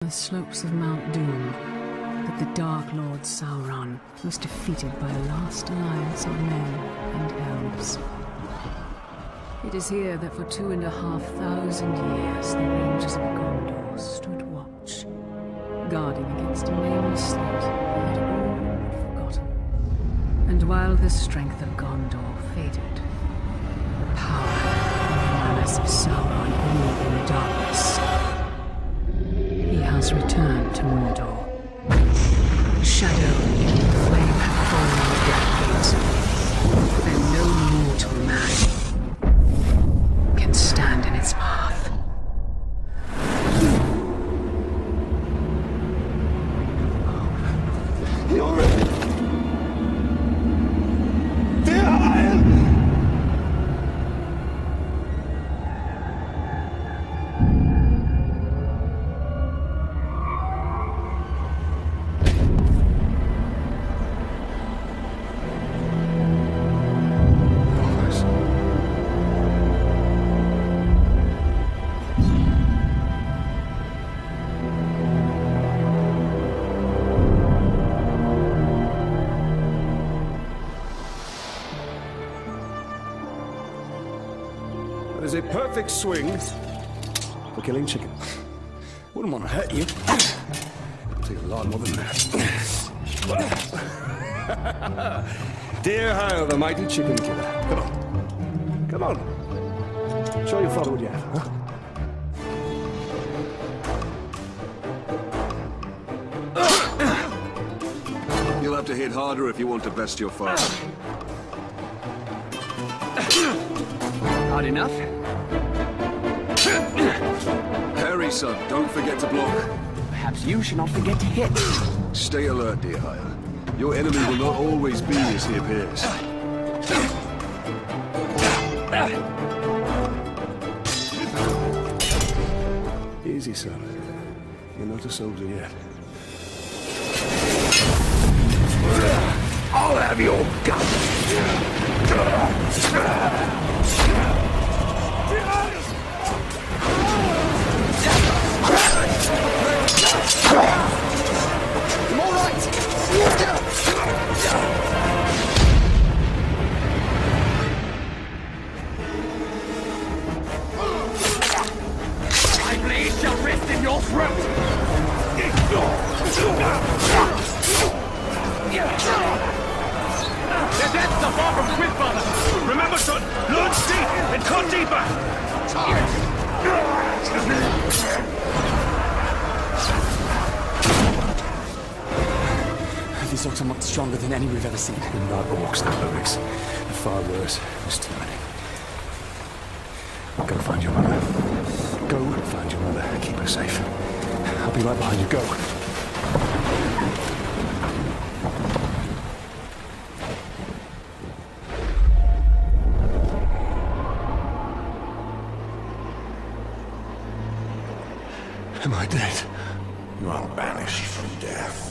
The slopes of Mount Doom, that the Dark Lord Sauron was defeated by a last alliance of men and elves. It is here that for 2,500 years the Rangers of Gondor stood watch, guarding against a nameless threat they had all but forgotten. And while the strength of Gondor faded, the power and the malice of Sauron grew in the darkness. He has returned to Mordor, shadowed in the flame and falling decades, and no mortal man can stand in its path. You're it! Dear Iron! That is a perfect swing for killing chicken. Wouldn't want to hurt you. It'll take a lot more than that. Dear Hyle, the mighty chicken killer. Come on. Come on. Show your father what you have, huh? You'll have to hit harder if you want to best your father. Hard enough? Harry, son, don't forget to block. Perhaps you should not forget to hit. Stay alert, dear Hyle. Your enemy will not always be as he appears. Easy, son. You're not a soldier yet. I'll have your gun. I'm all right! My blade shall rest in your throat. The depths are far from swift, father. Remember, son, launch deep and cut deeper! These orcs are much stronger than any we've ever seen. They're not orcs, they're lyrics. They're far worse. There's too many. Go find your mother. Go find your mother. Keep her safe. I'll be right behind you. Go. Am I dead? You are banished from death.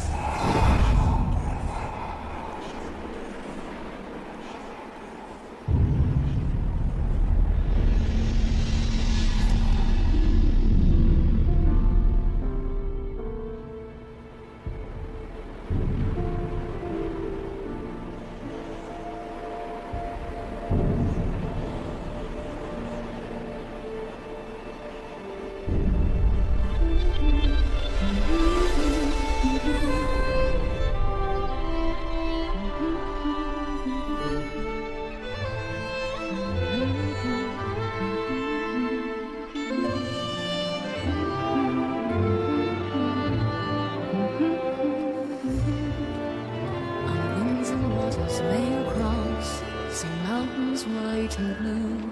White and blue,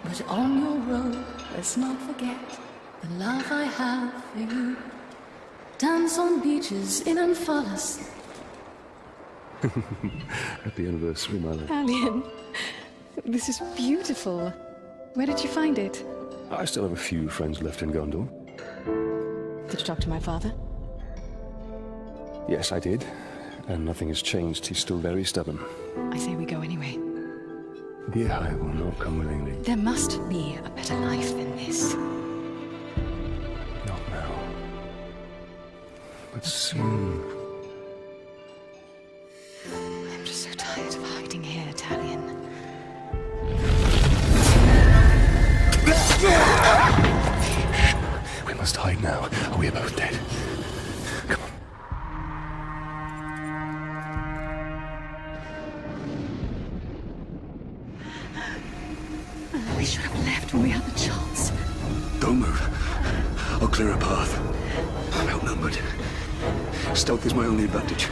but on your road, let's not forget the love I have for you. Dance on beaches in Amphalis. Happy anniversary, my love. Alien, this is beautiful. Where did you find it? I still have a few friends left in Gondor. Did you talk to my father? Yes, I did. And nothing has changed. He's still very stubborn. I say we go anyway. Dear, I will not come willingly. There must be a better life than this. Not now. But soon... I'm just so tired of hiding here, Talion. We must hide now, or we are both dead. Come on. We should have left when we had the chance. Don't move. I'll clear a path. I'm outnumbered. Stealth is my only advantage.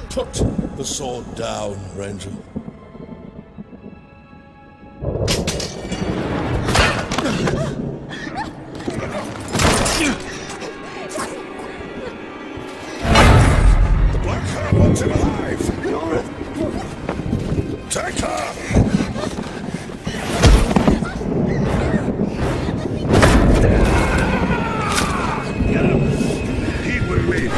Put the sword down, Ranger. The Black Hand wants him alive! Take her! He will live!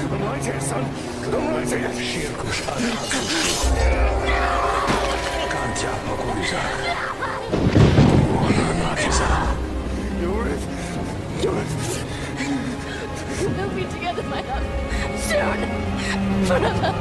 I'm right here, son. I'm right here. You're it. We'll be together, my love. Soon. Forever.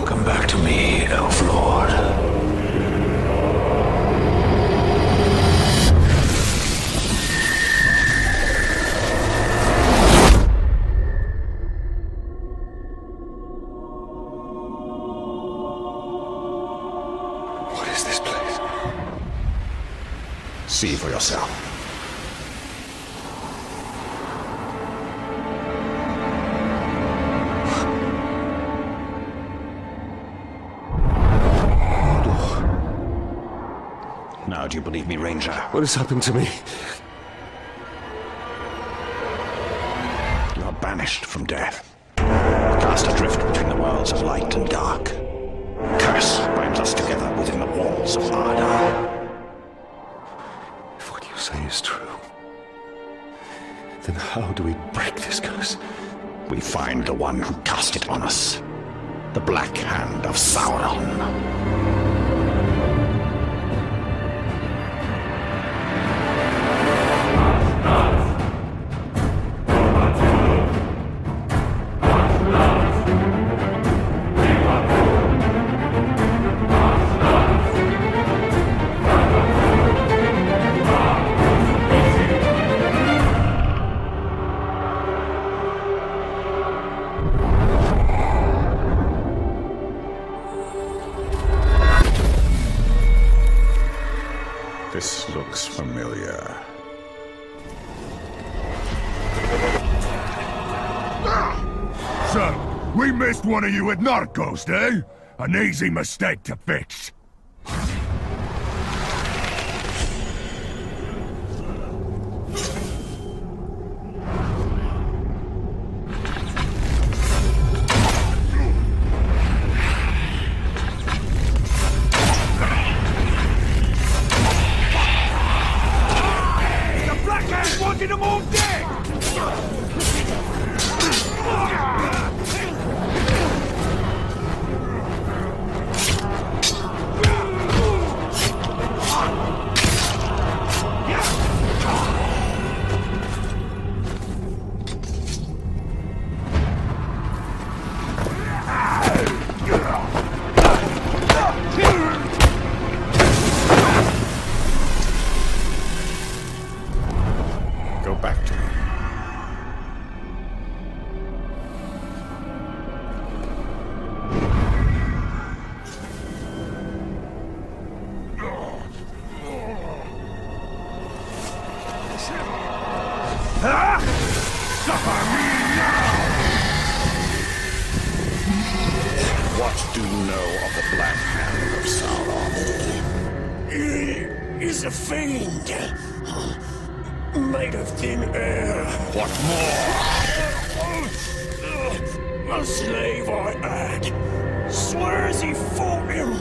Come back to me, Elf Lord. What is this place? See for yourself. Now, do you believe me, Ranger? What has happened to me? You are banished from death. Cast adrift between the worlds of light and dark. Curse binds us together within the walls of Mordor. If what you say is true, then how do we break this curse? We find the one who cast it on us. The Black Hand of Sauron. This looks familiar. So, we missed one of you at Narcos, eh? An easy mistake to fix. The Black Hand wanted them all dead! Suffer me now! What do you know of the Black Hand of Sauron? He is a fiend. Made of thin air. What more? A slave I had. Swears he fought him.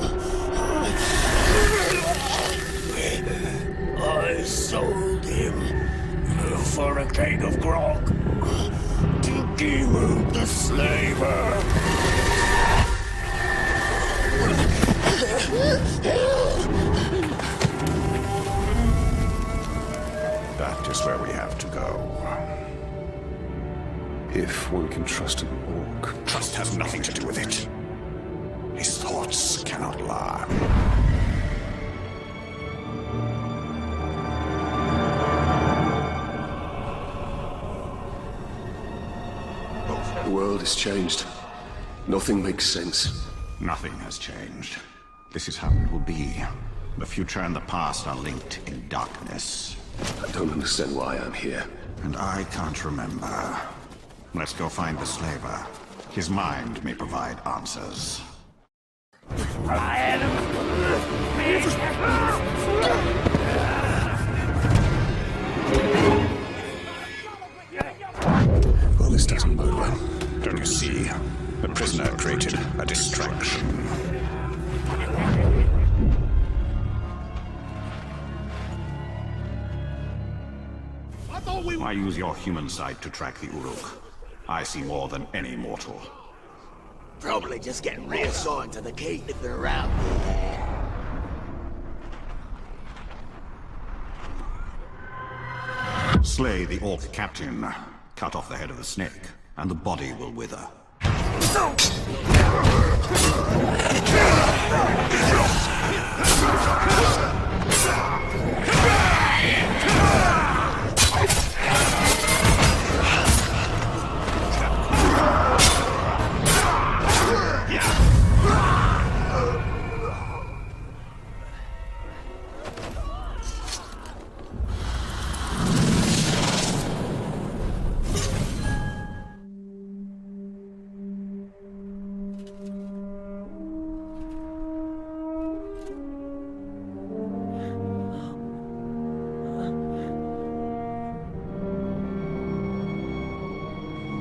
I sold him for a keg of grog to Gimu the slaver. That is where we have to go. If one can trust an orc. Trust has nothing to do with it. His thoughts cannot lie. The world has changed. Nothing makes sense. Nothing has changed. This is how it will be. The future and the past are linked in darkness. I don't understand why I'm here. And I can't remember. Let's go find the slaver. His mind may provide answers. Well, this doesn't bode well. Don't you see? The prisoner created a distraction. Why use your human sight to track the Uruk? I see more than any mortal. Probably just getting reassigned to the keep if they're around. Slay the Orc captain, cut off the head of the snake, and the body will wither.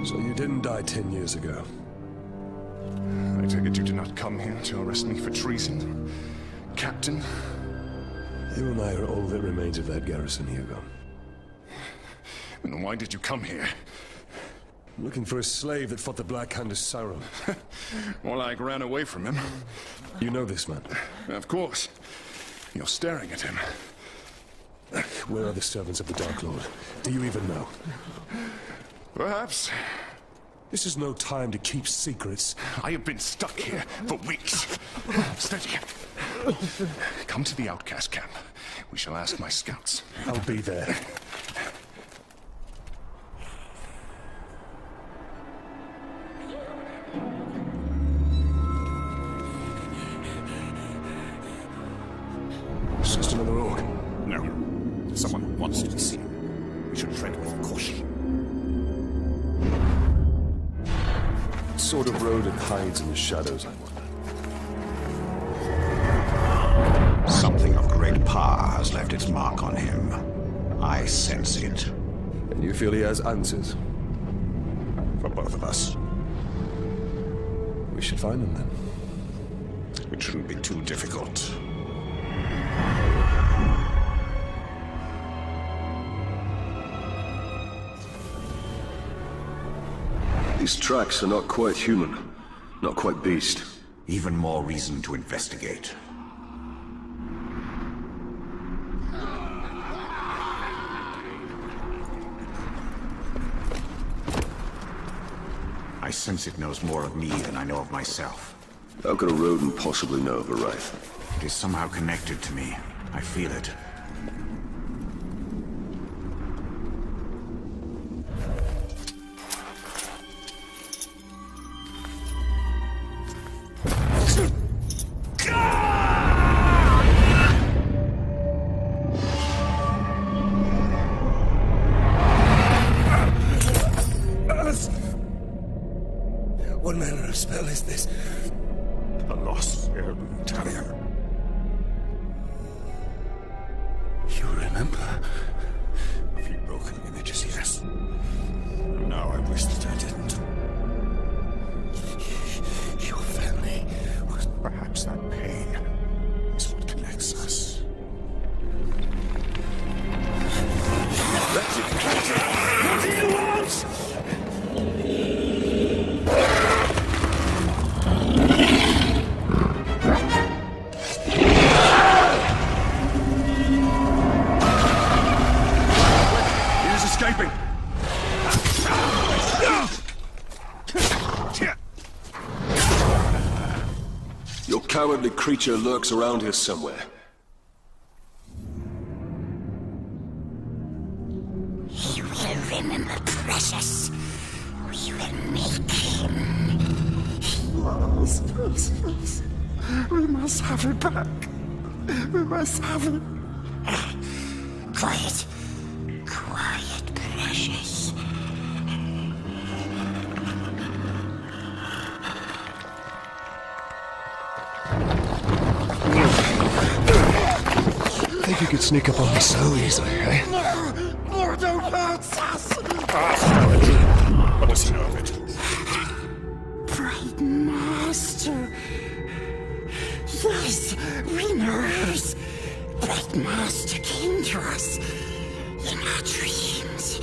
So you didn't die 10 years ago. I take it you did not come here to arrest me for treason, Captain? You and I are all that remains of that garrison, Hugo. Then why did you come here? I'm looking for a slave that fought the Black Hand of Sauron. More like ran away from him. You know this man? Of course. You're staring at him. Where are the servants of the Dark Lord? Do you even know? Perhaps. This is no time to keep secrets. I have been stuck here for weeks. Steady. Come to the outcast camp. We shall ask my scouts. I'll be there. It's just another orc. No. Someone who wants to be seen. We should tread with caution. What sort of road it hides in the shadows, I wonder. Something of great power has left its mark on him. I sense it. And you feel he has answers? For both of us. We should find them then. It shouldn't be too difficult. These tracks are not quite human, not quite beast. Even more reason to investigate. I sense it knows more of me than I know of myself. How could a rodent possibly know of a wraith? It is somehow connected to me. I feel it. What manner of spell is this? A lost Italian. You remember? A few broken images, yes. And now I wish that I didn't. Your family was... Perhaps that pain is what connects us. Wretched creature! What do you want? He is escaping! Your cowardly creature lurks around here somewhere. You will remember Precious. We will make him. Please, please, please. We must have it back. We must have it. Quiet. Quiet, Precious. Think you could sneak up on me so easily, eh? Mordor hurts us! What's to know of it? Bright Master. Yes, we knows. Bright Master came to us in our dreams.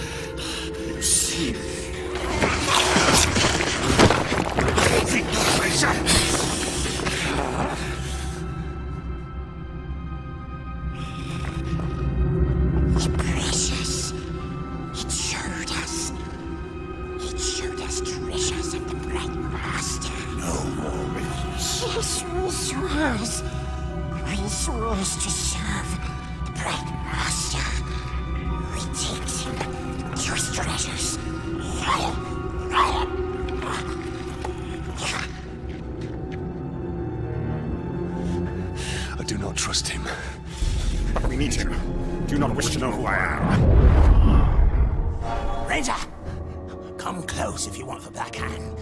You see? Precious. It showed us. It showed us treasures of the Bright Master. No more riches. Yes, we swears. We swears to serve the Bright Master. We takes him to his treasures. I do not trust him. But we need him. Do you not wish to know who I am? Ranger! Come close if you want the Black Hand.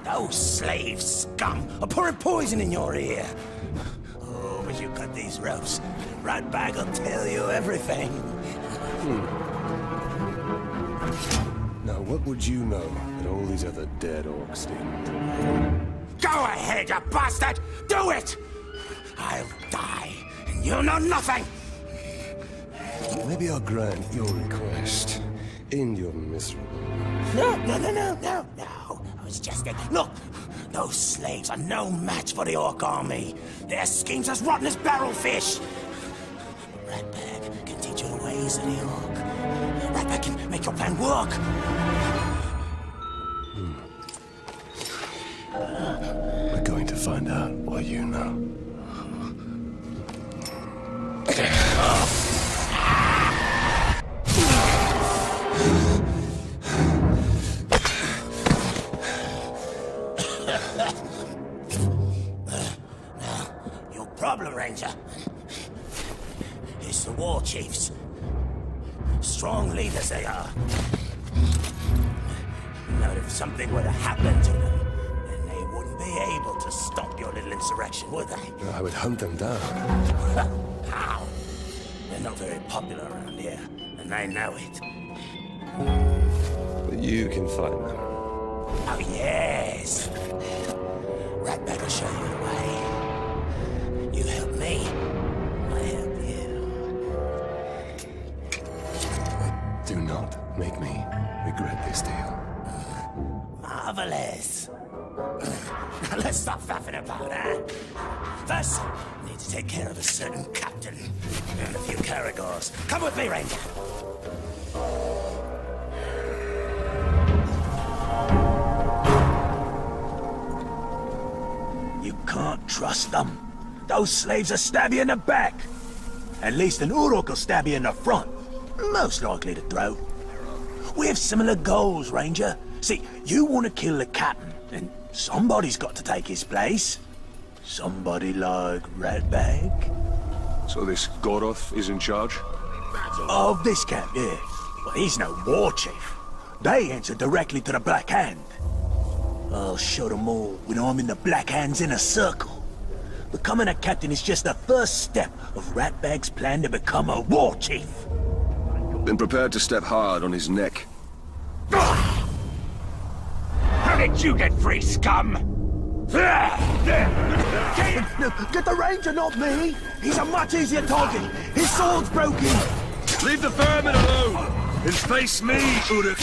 Those slave scum are pouring poison in your ear. Oh, but you cut these ropes. Ratbag will tell you everything. Now, what would you know that all these other dead orcs did? Go ahead, you bastard! Do it! I'll die, and you'll know nothing! Maybe I'll grant your request. End your miserable... No. I was just a... Look! Those slaves are no match for the orc army. Their schemes as rotten as barrelfish. Ratbag can teach you the ways of the orc. Ratbag can make your plan work. We're going to find out what you know. Your problem, Ranger, is the war chiefs. Strong leaders they are. Now, if something were to happen to them, then they wouldn't be able to stop your little insurrection, would they? I would hunt them down. How? They're not very popular around here, and they know it. But you can find them. Oh, yes. Ratbag will show you the way. You help me, I help you. Do not make me regret this deal. Marvelous. Now let's stop faffing about, huh? First, we need to take care of a certain captain and a few Caragors. Come with me, Ranger. You can't trust them. Those slaves will stab you in the back. At least an Uruk will stab you in the front. Most likely to throat. We have similar goals, Ranger. See, you want to kill the captain, and somebody's got to take his place. Somebody like Ratbag. So this Goroth is in charge? Of this camp, yeah. But he's no war chief. They answer directly to the Black Hand. I'll show them all when I'm in the Black Hand's inner circle. Becoming a captain is just the first step of Ratbag's plan to become a war chief. Been prepared to step hard on his neck. How did you get free, scum? Get the Ranger, not me! He's a much easier target! His sword's broken! Leave the vermin alone! And face me, Uruk!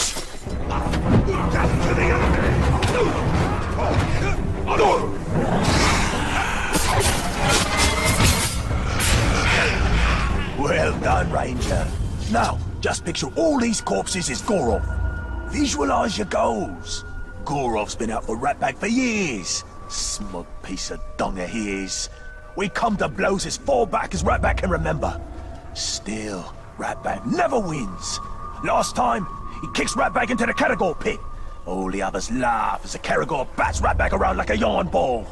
Well done, Ranger. Now, just picture all these corpses as Gorov. Visualize your goals. Gorov's been out for Ratbag for years. Smug piece of dung he is. We come to blows as far back as Ratbag can remember. Still, Ratbag never wins. Last time, he kicks Ratbag into the Caragor pit. All the others laugh as the Caragor bats Ratbag around like a yarn ball.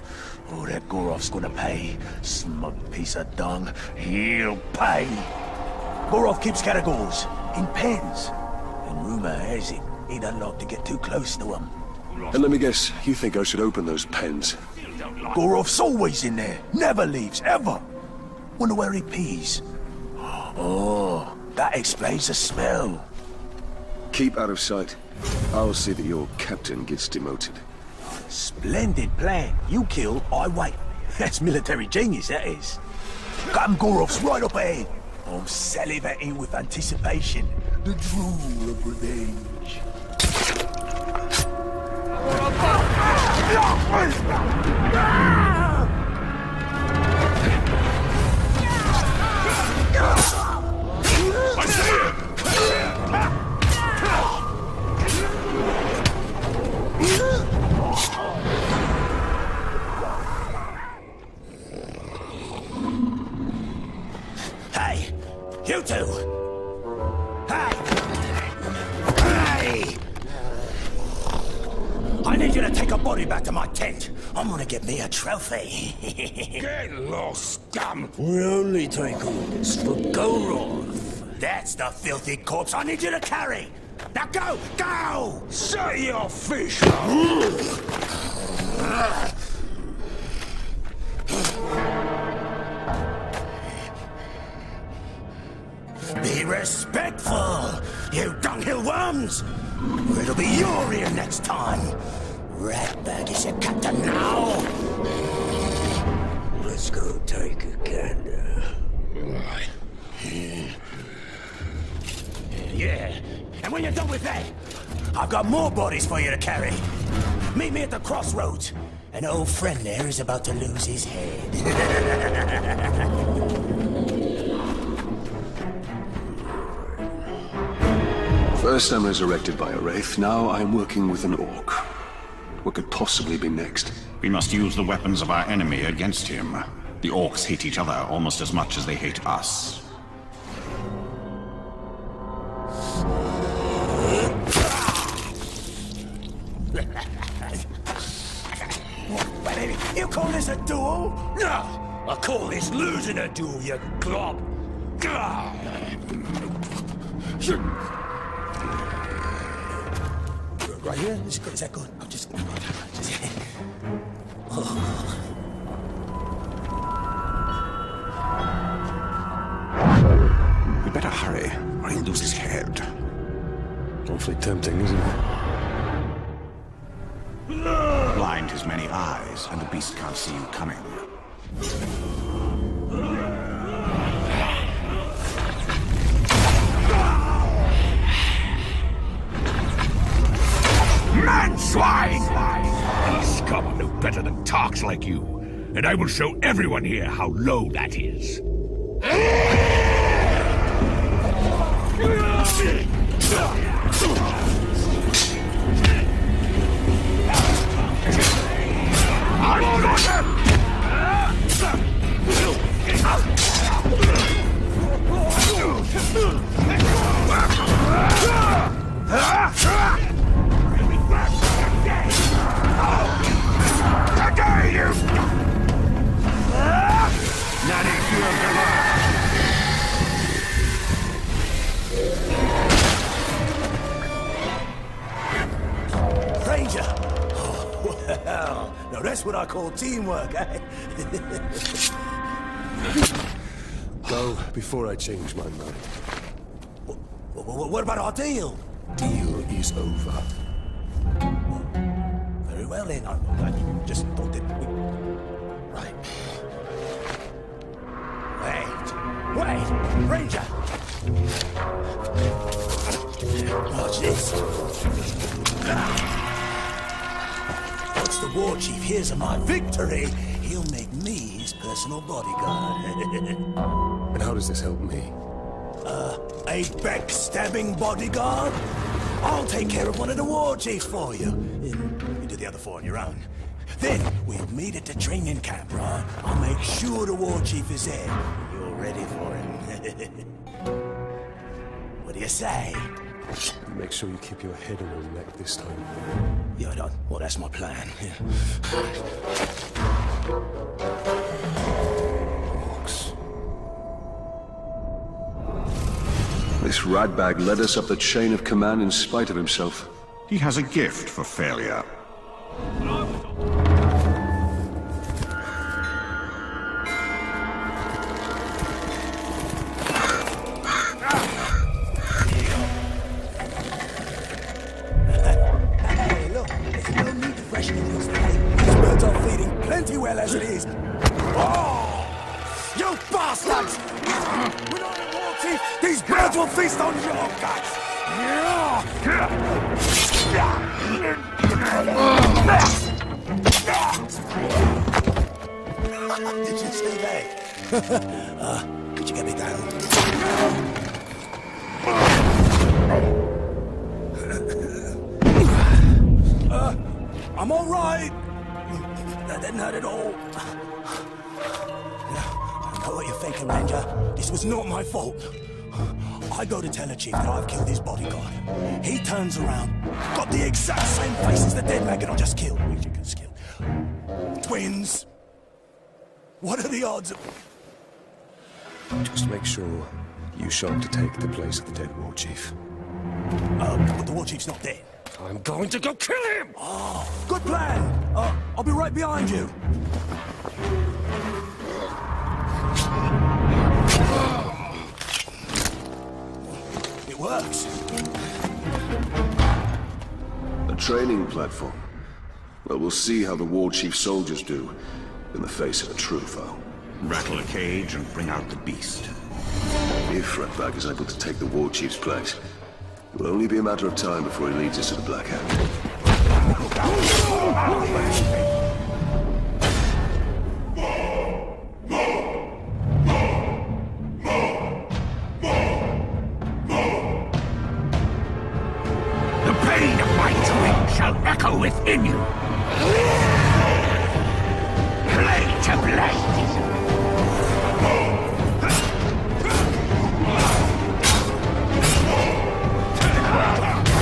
Oh, that Gorov's gonna pay. Smug piece of dung. He'll pay. Gorov keeps Caragors in pens. And rumor has it he doesn't like to get too close to them. And let me guess, you think I should open those pens? Gorov's always in there. Never leaves, ever. Wonder where he pees. Oh, that explains the smell. Keep out of sight. I'll see that your captain gets demoted. Splendid plan. You kill, I wait. That's military genius, that is. Captain Gorov's right up ahead. I'm salivating with anticipation. The drool of revenge. I see it! Hey, you two! Hey! Hey! I need you to take a body back to my tent. I'm gonna get me a trophy. Get lost, scum! We're only taking this for Gorov. That's the filthy corpse I need you to carry. Now go! Go! Say your fish! Be respectful, you dunghill worms! Or it'll be your ear next time. Ratbag is your captain now. Let's go take a gander. Right. Yeah, and when you're done with that, I've got more bodies for you to carry. Meet me at the crossroads. An old friend there is about to lose his head. First I'm resurrected by a wraith, now I'm working with an orc. What could possibly be next? We must use the weapons of our enemy against him. The orcs hate each other almost as much as they hate us. You call this a duel? No! I call this losing a duel, you glob! Right here? Is that good? I'll just... We better hurry, or he'll lose his head. Awfully tempting, isn't it? Blind his many eyes, and the beast can't see you coming. Man swine! These scum are no better than tarks like you, and I will show everyone here how low that is. Now that's what I call teamwork, eh? Go before I change my mind. What about our deal? Deal is over. Very well then. I just thought that we... Right. Wait! Ranger! Watch this. Once the war chief hears of my victory, he'll make me his personal bodyguard. And how does this help me? A backstabbing bodyguard? I'll take care of one of the war chiefs for you. You do the other four on your own. Then we'll meet at the training camp, right? I'll make sure the war chief is there. You're ready for him. What do you say? Make sure you keep your head on your neck this time. Yeah, well, that's my plan. Orcs. This ratbag led us up the chain of command in spite of himself. He has a gift for failure. Hey, look, there's no need to freshen things today. These birds are feeding plenty well as it is. Oh! You bastards! We're not a war chief! These birds will feast on your guts! Did you see that? Could you get me down? I'm all right. That didn't hurt at all. I know what you're thinking, Ranger. This was not my fault. I go to tell the chief that I've killed his bodyguard. He turns around, got the exact same face as the dead maggot I just killed. You can skill. Twins. What are the odds of... Just make sure you show up to take the place of the dead war chief. But the war chief's not dead. I'm going to go kill him! Oh, good plan. I'll be right behind you. It works. A training platform. Well, we'll see how the war chief soldiers do in the face of a true foe. Rattle a cage and bring out the beast. If Ratbag is able to take the war chief's place, it will only be a matter of time before he leads us to the Black Hand. The pain of my doing shall echo within you. Blade to blade.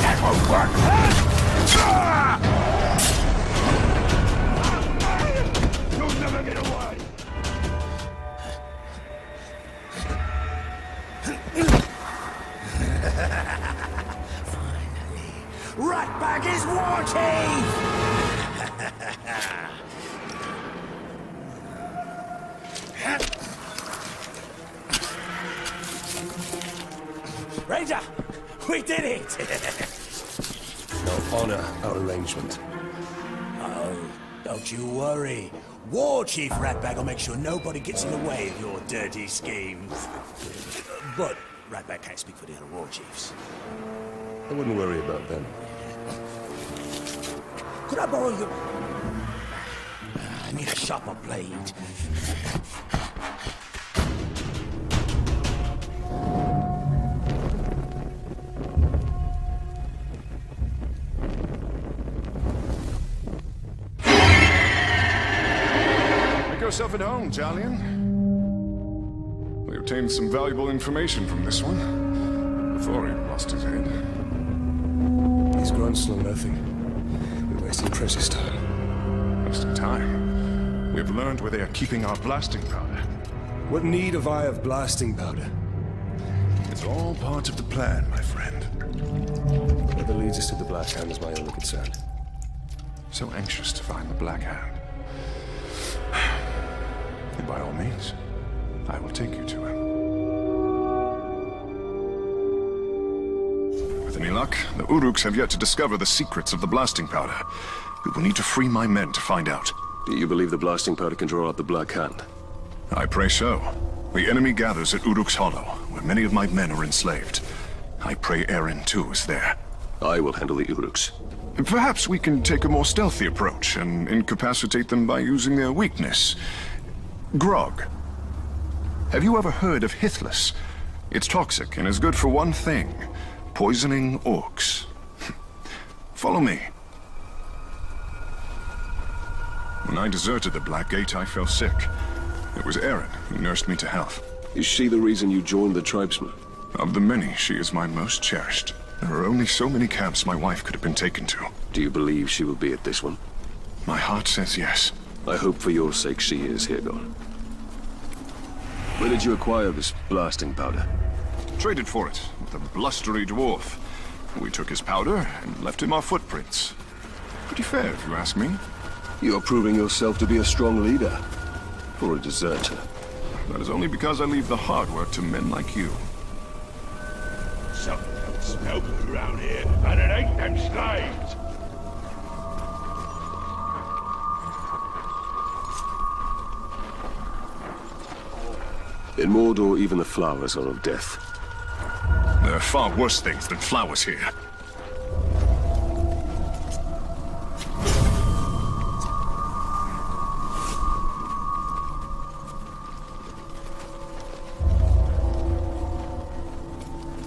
That won't work. You'll never get away. Ratbag is war chief! Ranger, we did it! Now honor our arrangement. Oh, don't you worry. War Chief Ratbag will make sure nobody gets in the way of your dirty schemes. But Ratbag can't speak for the other war chiefs. I wouldn't worry about them. Could I borrow your... I need a sharper blade. Make yourself at home, Jalian. We obtained some valuable information from this one before he lost his head. These grunts know nothing. We're wasting precious time. Wasting time? We've learned where they are keeping our blasting powder. What need have I of blasting powder? It's all part of the plan, my friend. Whether leads us to the Black Hand is my only concern. So anxious to find the Black Hand. And by all means, I will take you to him. With any luck, the Uruks have yet to discover the secrets of the blasting powder. We will need to free my men to find out. Do you believe the blasting powder can draw out the Black Hand? I pray so. The enemy gathers at Uruk's Hollow, where many of my men are enslaved. I pray Eren, too, is there. I will handle the Uruks. Perhaps we can take a more stealthy approach and incapacitate them by using their weakness. Grog. Have you ever heard of Hithless? It's toxic and is good for one thing: poisoning orcs. Follow me. When I deserted the Black Gate, I fell sick. It was Eren who nursed me to health. Is she the reason you joined the tribesmen? Of the many, she is my most cherished. There are only so many camps my wife could have been taken to. Do you believe she will be at this one? My heart says yes. I hope for your sake she is, Hirgon. Where did you acquire this blasting powder? Traded for it with a blustery dwarf. We took his powder and left him our footprints. Pretty fair, if you ask me. You're proving yourself to be a strong leader. For a deserter. That is only because I leave the hard work to men like you. Something don't smell good around here, and it ain't them slaves. In Mordor, even the flowers are of death. There are far worse things than flowers here.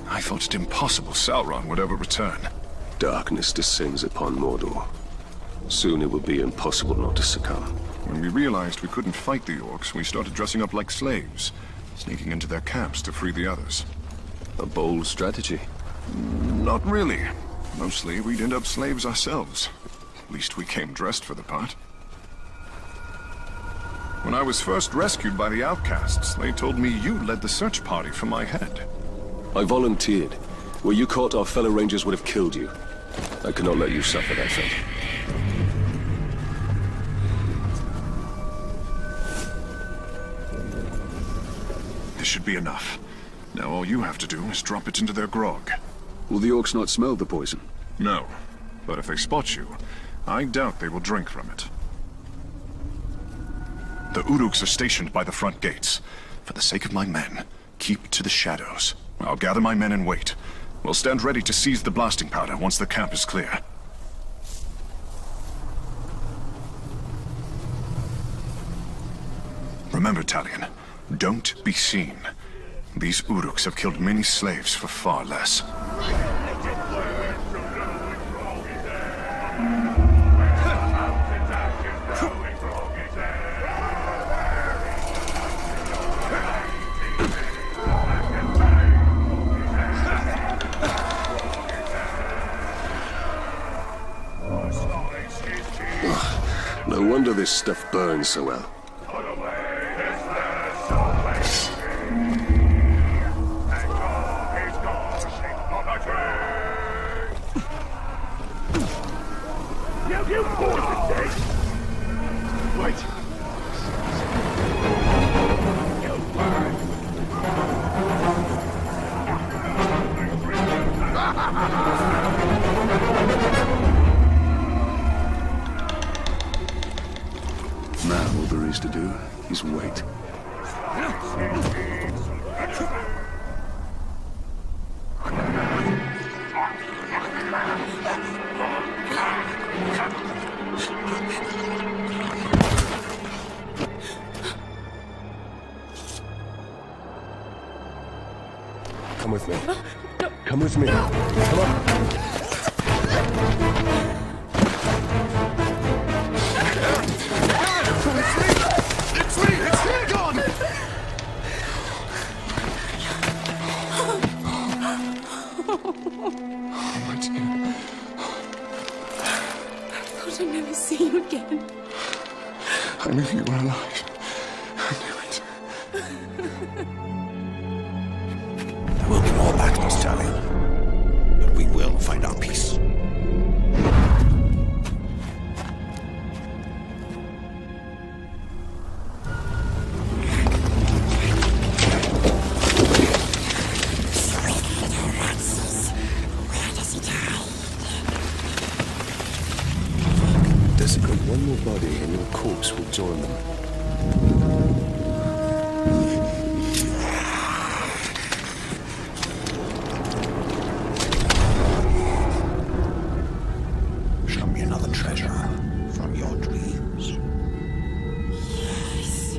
I thought it impossible Sauron would ever return. Darkness descends upon Mordor. Soon it will be impossible not to succumb. When we realized we couldn't fight the orcs, we started dressing up like slaves, sneaking into their camps to free the others. A bold strategy. Not really. Mostly, we'd end up slaves ourselves. At least we came dressed for the part. When I was first rescued by the outcasts, they told me you led the search party for my head. I volunteered. Were you caught, our fellow rangers would have killed you. I could not let you suffer that fate. This should be enough. Now all you have to do is drop it into their grog. Will the orcs not smell the poison? No. But if they spot you, I doubt they will drink from it. The Uruks are stationed by the front gates. For the sake of my men, keep to the shadows. I'll gather my men and wait. We'll stand ready to seize the blasting powder once the camp is clear. Remember, Talion, don't be seen. These Uruks have killed many slaves for far less. No wonder this stuff burns so well. Now all there is to do is wait. Come with me. Come with me. Come on. I'd never see you again. I knew you were alive. I knew it. There will be more battles, Talion. But we will find our peace. One more body and your corpse will join them. Show me another treasure from your dreams. Yes.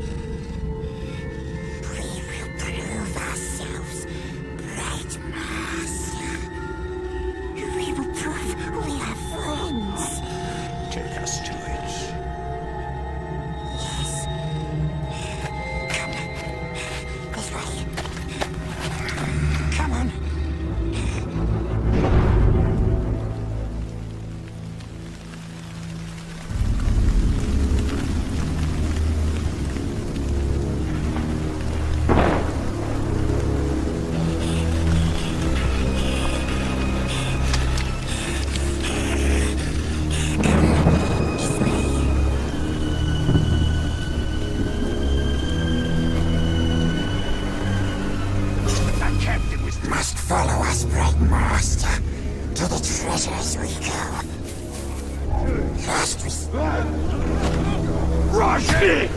We will prove ourselves, bright master. We will prove we are friends. Take us to it. Yes. Come on. This way. Come on. Must follow us, bright master. To the treasures we go. Last we... Rush it!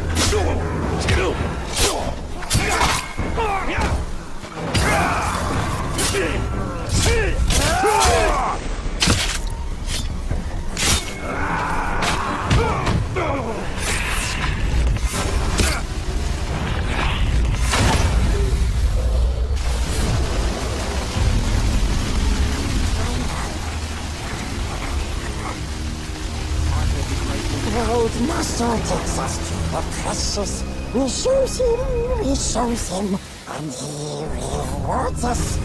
Old master takes us to the precious. We shows him, and he rewards us.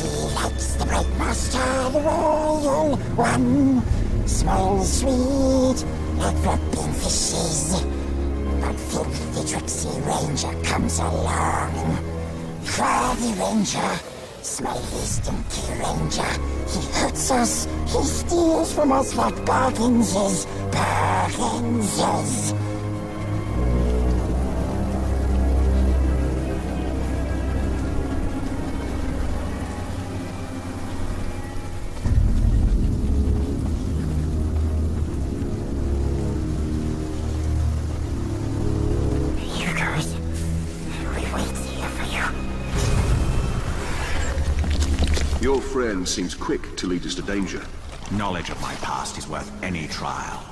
He likes the bright master, the royal one. Small, sweet, like dropping fishes. But filthy tricksy ranger comes along. Crabby ranger. Smelly, stinky ranger. He hurts us. He steals from us like bargainses. Bargainses. You guys, we wait here for you. Your friend seems quick to lead us to danger. Knowledge of my past is worth any trial.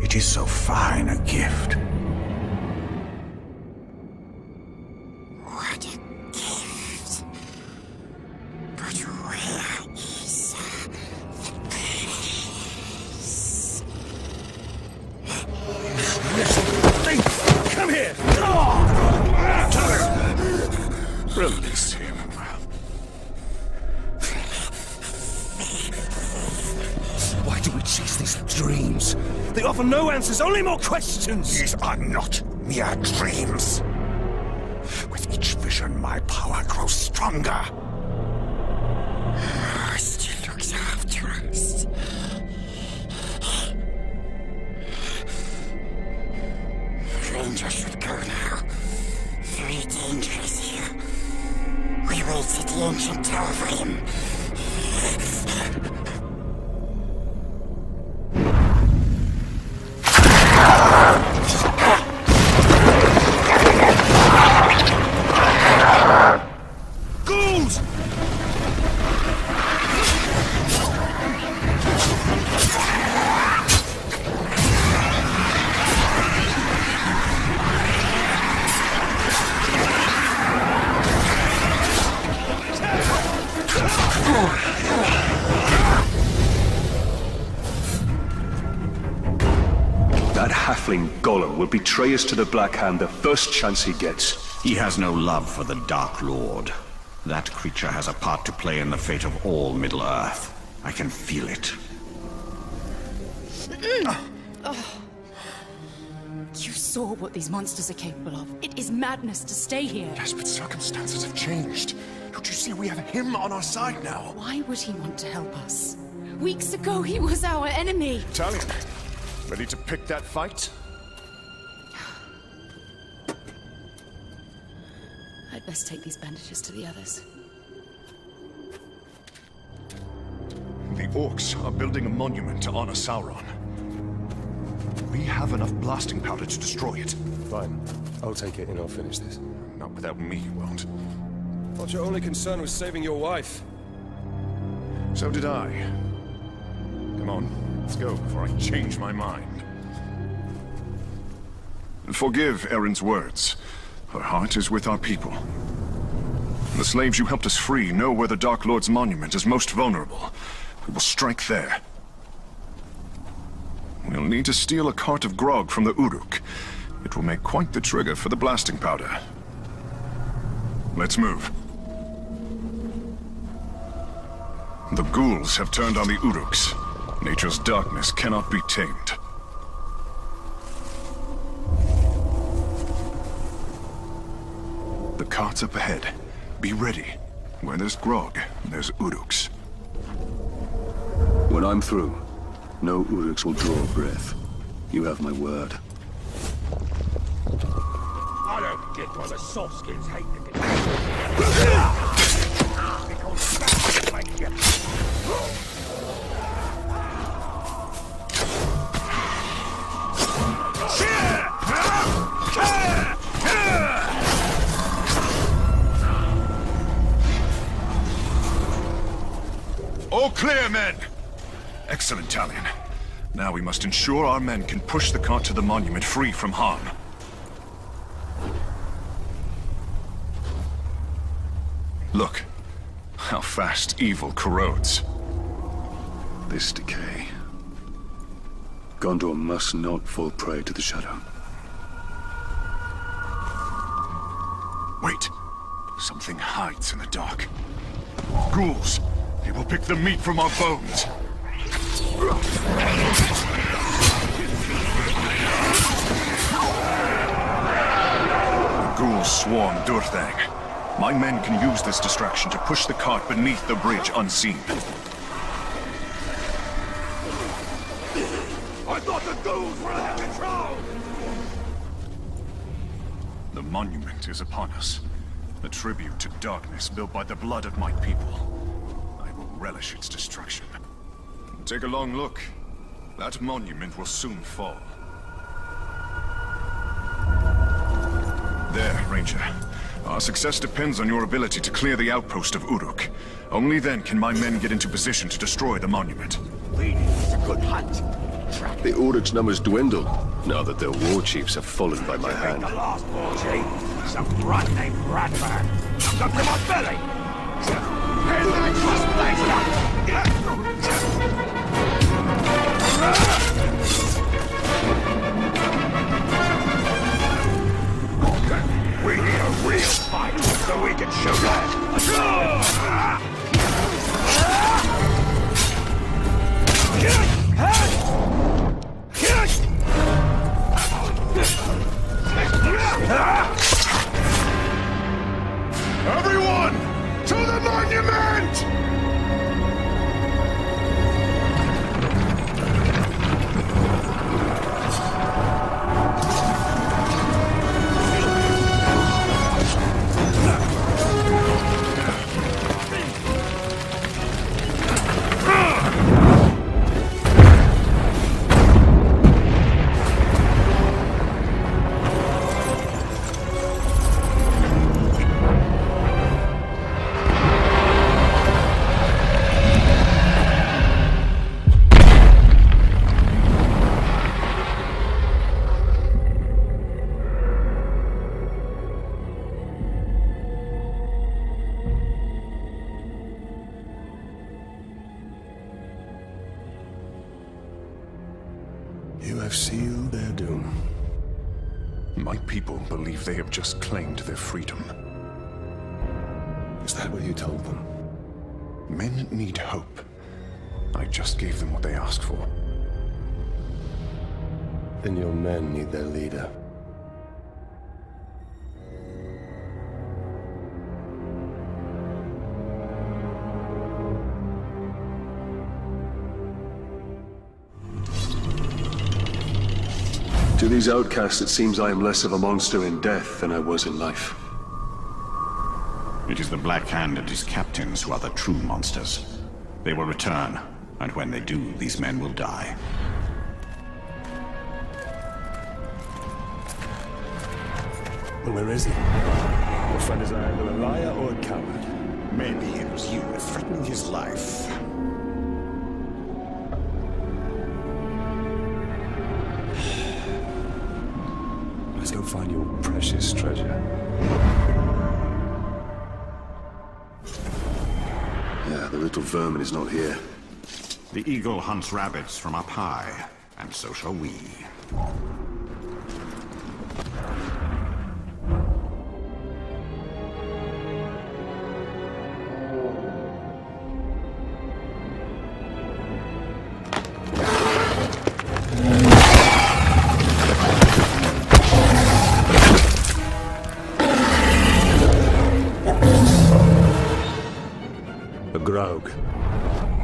It is so fine a gift. What a gift. But where is the price? Come here! Release him. Why do we chase these dreams? They offer no answers, only more questions! These are not mere dreams. With each vision, my power grows stronger. Master looks after us. Ranger should go now. Very dangerous here. We wait at the ancient tower for him. That halfling Gollum will betray us to the Black Hand the first chance he gets. He has no love for the Dark Lord. That creature has a part to play in the fate of all Middle-earth. I can feel it. You saw what these monsters are capable of. It is madness to stay here. Yes, but circumstances have changed. Don't you see we have him on our side now? Why would he want to help us? Weeks ago, he was our enemy. Italian, ready to pick that fight? I'd best take these bandages to the others. The orcs are building a monument to honor Sauron. We have enough blasting powder to destroy it. Fine. I'll take it and I'll finish this. Not without me, you won't. Thought your only concern was saving your wife. So did I. Come on, let's go before I change my mind. Forgive Erin's words. Her heart is with our people. The slaves you helped us free know where the Dark Lord's monument is most vulnerable. We will strike there. We'll need to steal a cart of grog from the Uruk. It will make quite the trigger for the blasting powder. Let's move. The ghouls have turned on the Uruks. Nature's darkness cannot be tamed. The cart's up ahead. Be ready. Where there's grog, there's Uruks. When I'm through, no Uruks will draw a breath. You have my word. I don't get why the softskins hate to get... All clear, men! Excellent, Talion. Now we must ensure our men can push the cart to the monument free from harm. Look, how fast evil corrodes. This decay. Gondor must not fall prey to the shadow. Wait. Something hides in the dark. Ghouls! They will pick the meat from our bones! The ghouls swarm Durthang. My men can use this distraction to push the cart beneath the bridge unseen. I thought the ghouls were under control! The monument is upon us. A tribute to darkness built by the blood of my people. I will relish its destruction. Take a long look. That monument will soon fall. There, Ranger. Our success depends on your ability to clear the outpost of Uruk. Only then can my men get into position to destroy the monument. It's a good hunt. The Uruk's numbers dwindle, now that their war chiefs have fallen by my hand. The last war chief, some brat named Radman. Comes up to my belly. Here's my trust blazer. We need a real fight so we can show that. Everyone! To the monument! You have sealed their doom. My people believe they have just claimed their freedom. Is that what you told them? Men need hope. I just gave them what they asked for. Then your men need their leader. To these outcasts, it seems I am less of a monster in death than I was in life. It is the Black Hand and his captains who are the true monsters. They will return, and when they do, these men will die. Well, where is he? Your friend is either a liar or a coward. Maybe it was you threatening his life. Let's go find your precious treasure. Yeah, the little vermin is not here. The eagle hunts rabbits from up high, and so shall we. Grog.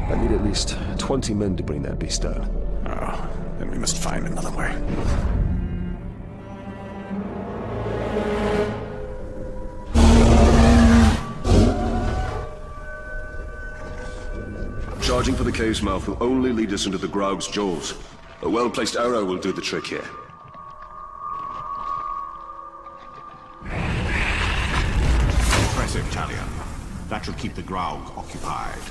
I need at least 20 men to bring that beast down. Oh, then we must find another way. Charging for the cave's mouth will only lead us into the Grog's jaws. A well-placed arrow will do the trick here. Impressive, Talion. That should keep the Graug occupied.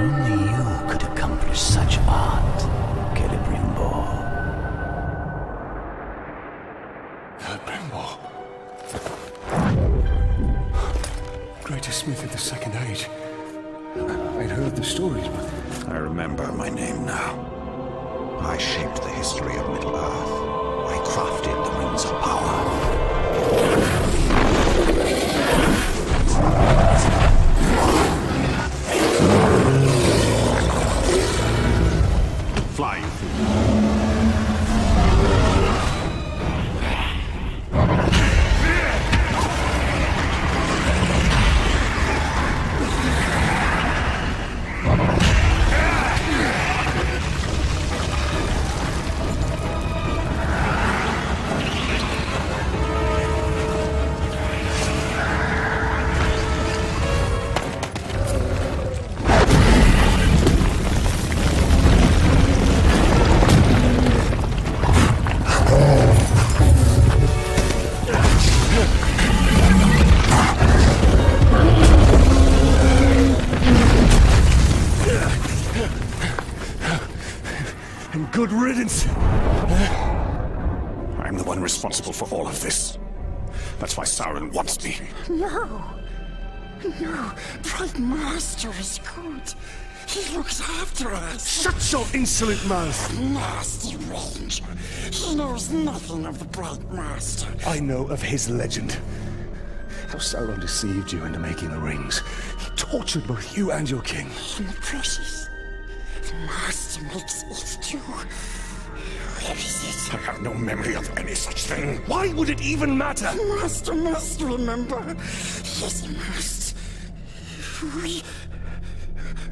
Only you could accomplish such art, Celebrimbor. Celebrimbor. Greatest smith of the Second Age. I'd heard the stories, but... I remember my name now. I shaped the history of Middle-earth. I crafted the Rings of Power. Fly, you fool. And good riddance. I'm the one responsible for all of this. That's why Sauron wants me. No. No. Bright Master is good. He looks after us. Shut your insolent mouth! Nasty Ranger. He knows nothing of the Bright Master. I know of his legend. How Sauron deceived you into making the rings. He tortured both you and your king. And the precious. The Master makes it too. Where is it? I have no memory of any such thing. Why would it even matter? The Master must remember. Yes, he must.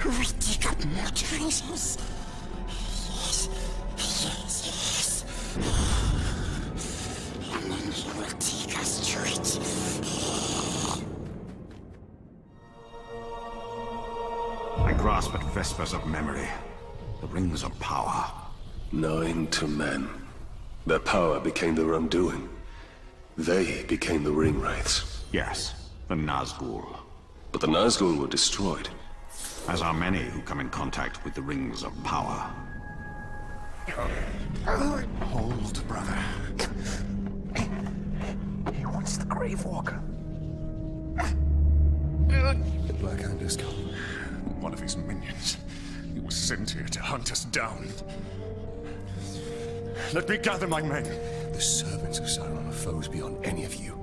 We dig up more treasures. Yes, yes, yes. And then he will take us to it. I grasp at vespers of memory. The rings of power. Knowing to men. Their power became their undoing. They became the ring wraiths. Yes, the Nazgul. But the Nazgul were destroyed. As are many who come in contact with the rings of power. Hold, brother. He wants the Grave Walker. The Black Hand has come. One of his minions. He was sent here to hunt us down. Let me gather my men. The servants of Sauron are foes beyond any of you.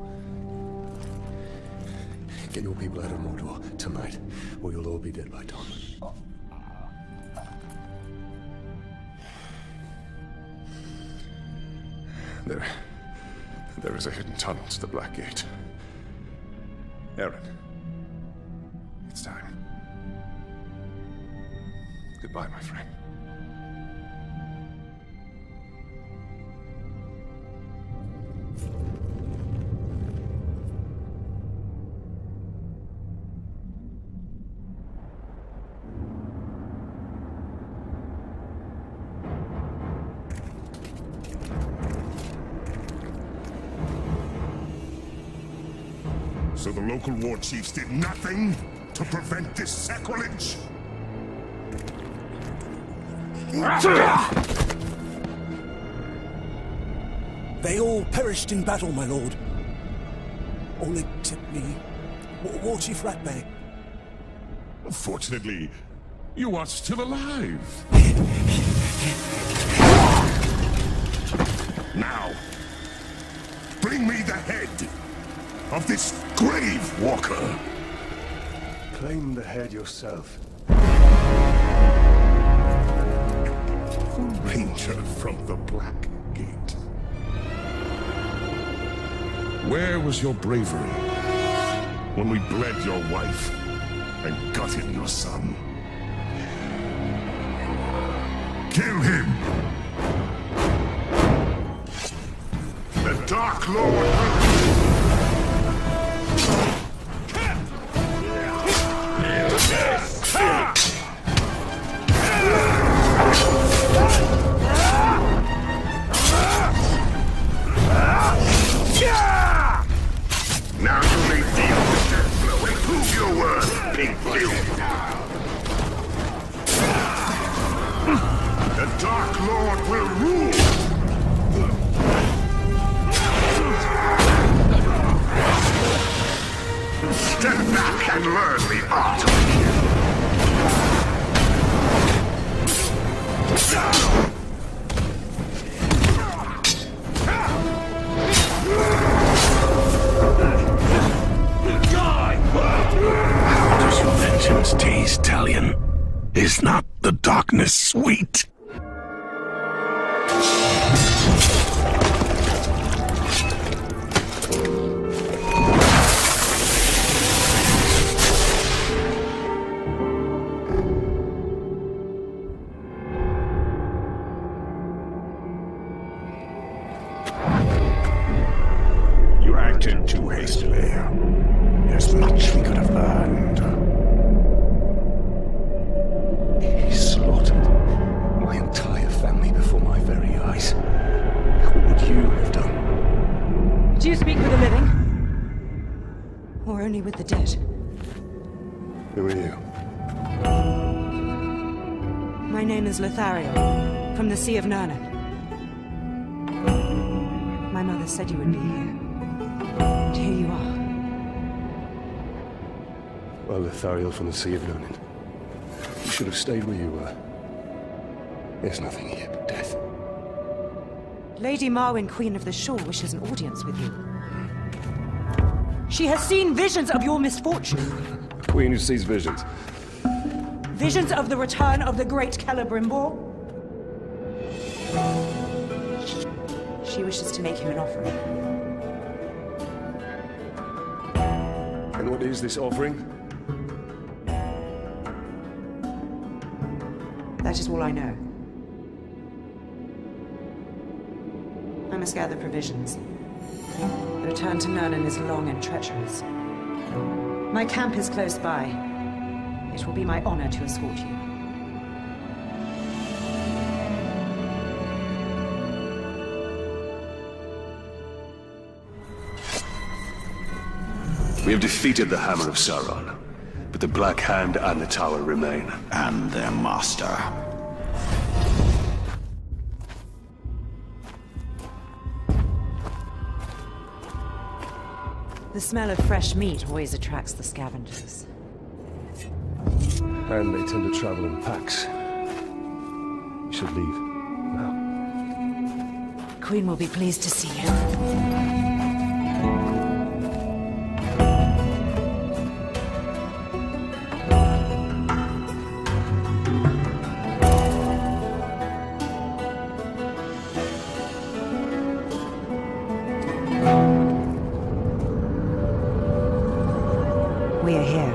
Get your people out of Mordor tonight, or you'll all be dead by dawn. There is a hidden tunnel to the Black Gate. Aaron, it's time. Goodbye, my friend. So the local war chiefs did nothing to prevent this sacrilege? They all perished in battle, my lord. All except me. War Chief Ratbag. Fortunately, you are still alive. Now, bring me the head of this Grave Walker. Claim the head yourself. The Ranger from the Black Gate. Where was your bravery when we bled your wife and gutted your son? Kill him! The Dark Lord will... Now you may deal with that blow and prove your worth, Big Blue. The Dark Lord will rule! Step back and learn the art of kill. How does your vengeance taste, Talion? Is not the darkness sweet? You acted too hastily. There's much we could have learned. He slaughtered my entire family before my very eyes. What would you have done? Do you speak with the living? Or only with the dead? Who are you? My name is Lothariel, from the Sea of Nurnen. My mother said you would be here. And here you are. Well, Lothariel from the Sea of Nurnen. should have stayed where you were. There's nothing here but death. Lady Marwyn, Queen of the Shore, wishes an audience with you. She has seen visions of your misfortune. A queen who sees visions. Visions of the return of the great Celebrimbor. She wishes to make him an offering. And what is this offering? That is all I know. I must gather provisions. The return to Nurnen is long and treacherous. My camp is close by. It will be my honor to escort you. We have defeated the Hammer of Sauron, but the Black Hand and the Tower remain. And their master. The smell of fresh meat always attracts the scavengers. And they tend to travel in packs. We should leave now. Queen will be pleased to see you. We are here.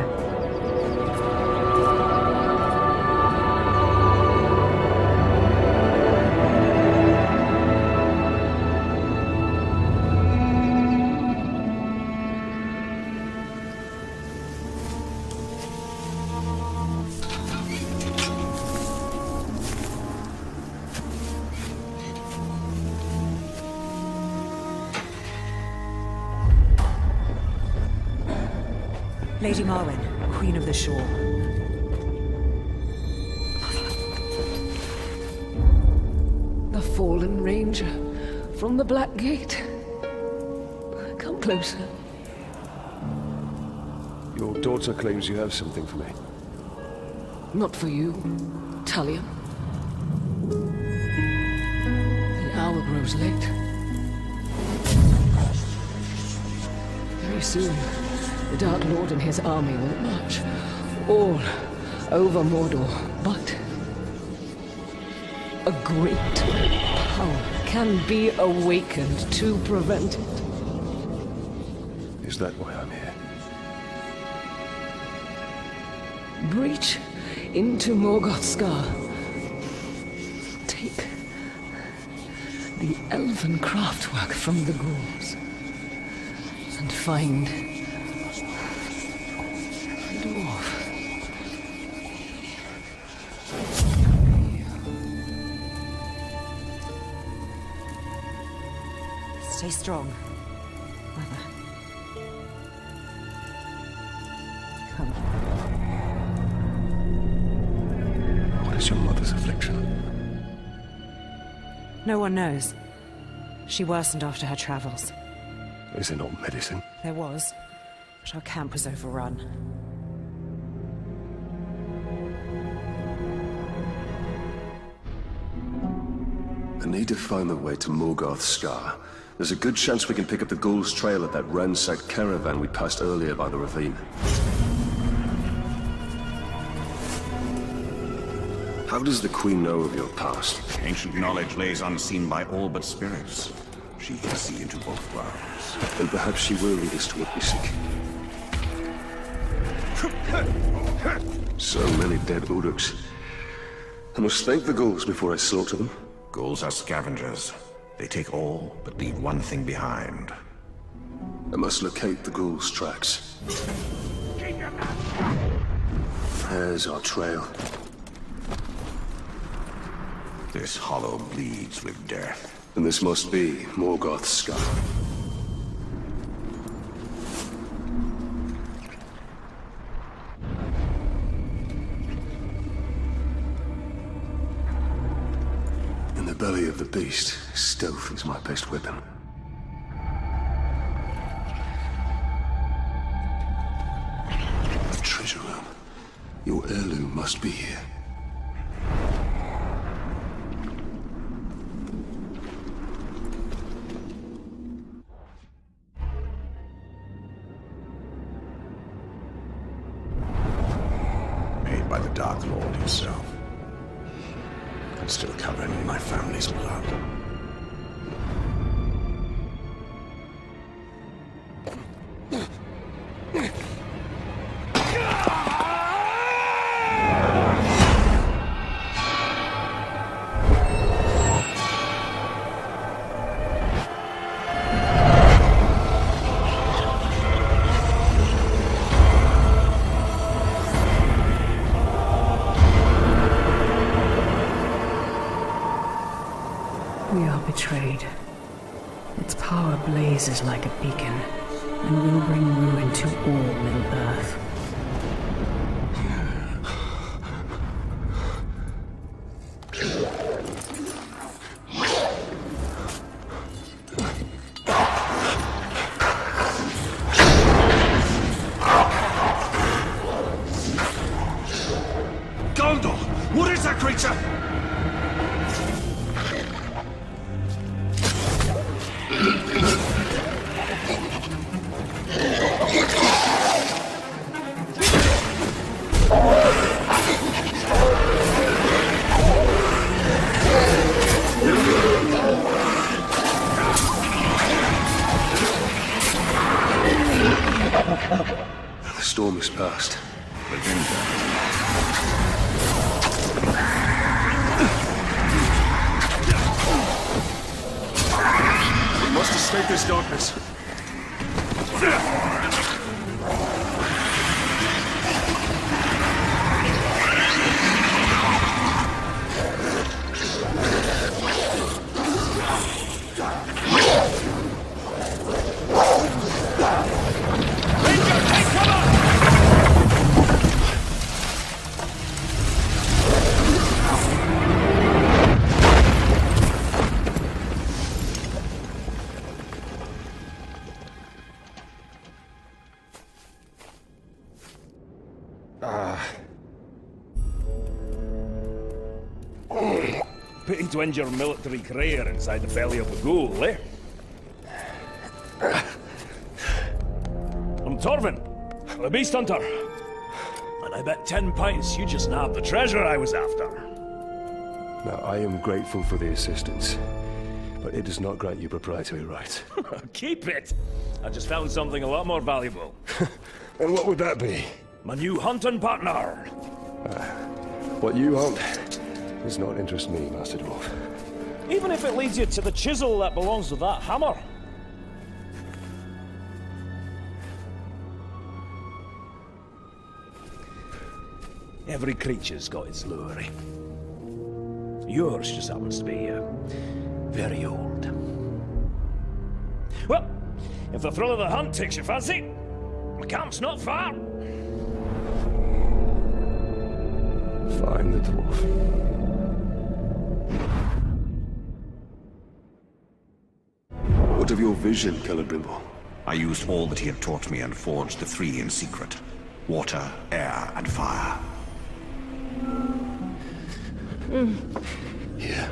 Lady Marwyn, Queen of the Shore. The fallen ranger from the Black Gate. Come closer. Your daughter claims you have something for me. Not for you, Talion. The hour grows late. Very soon, the Dark Lord and his army will march all over Mordor, but a great power can be awakened to prevent it. Is that why I'm here? Breach into Morgoth's Scar. Take the elven craftwork from the ghouls and find Stay strong, Mother. Come. What is your mother's affliction? No one knows. She worsened after her travels. Is there not medicine? There was, but our camp was overrun. I need to find the way to Morgoth's Scar. There's a good chance we can pick up the Ghoul's trail at that ransacked caravan we passed earlier by the ravine. How does the Queen know of your past? Ancient knowledge lays unseen by all but spirits. She can see into both worlds. Then perhaps she will lead us to what we seek. So many dead Uruks. I must thank the Ghouls before I slaughter them. Ghouls are scavengers. They take all, but leave one thing behind. I must locate the Ghouls' tracks. There's our trail. This hollow bleeds with death. And this must be Morgoth's Scar. In the belly of the beast, stealth is my best weapon. The treasure room. Your heirloom must must be here. Made by the Dark Lord himself. And still covered in my family's blood. We are betrayed. Its power blazes like a beacon, and will bring ruin to all Middle-earth. Gondor! What is that creature? The storm is past. We must escape this darkness. Pity to injure a military career inside the belly of a ghoul, eh? I'm Torvin, the Beast Hunter. And I bet 10 pints you just nabbed the treasure I was after. Now, I am grateful for the assistance, but it does not grant you proprietary rights. Keep it! I just found something a lot more valuable. And what would that be? My new hunting partner! What you hunt does not interest me, Master Dwarf. Even if it leads you to the chisel that belongs to that hammer. Every creature's got its lure. Yours just happens to be, very old. Well, if the thrill of the hunt takes your fancy, my camp's not far. Find the dwarf. What of your vision, Celebrimbor? I used all that he had taught me and forged the three in secret. Water, air, and fire. Here.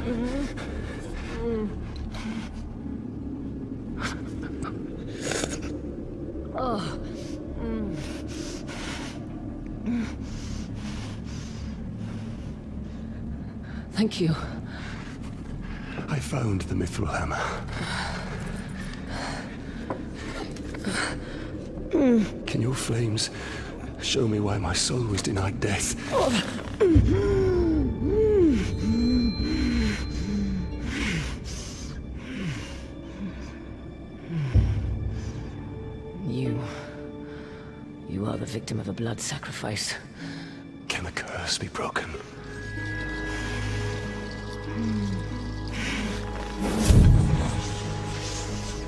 Oh. Thank you. I found the mithril hammer. Can your flames show me why my soul was denied death? You are the victim of a blood sacrifice. Can the curse be broken?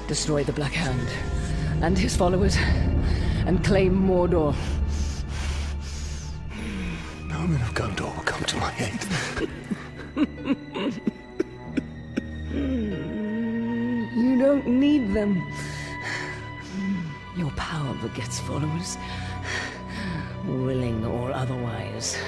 Destroy the Black Hand and his followers, and claim Mordor. No men of Gondor will come to my aid. You don't need them. Your power begets followers, willing or otherwise.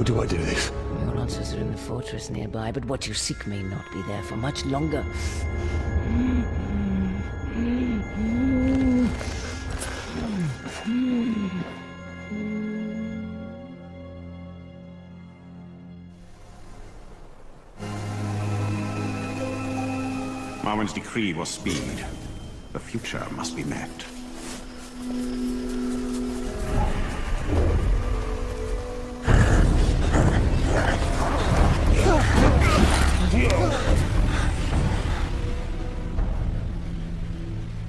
How do I do this? Your answers are in the fortress nearby, but what you seek may not be there for much longer. Marwen's decree was speed. The future must be met.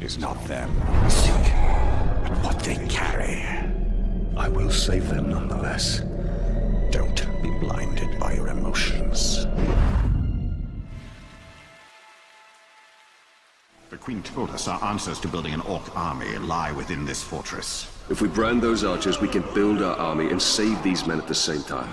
Is not them who seek, but what they carry. I will save them nonetheless. Don't be blinded by your emotions. The Queen told us our answers to building an Orc army lie within this fortress. If we brand those archers, we can build our army and save these men at the same time.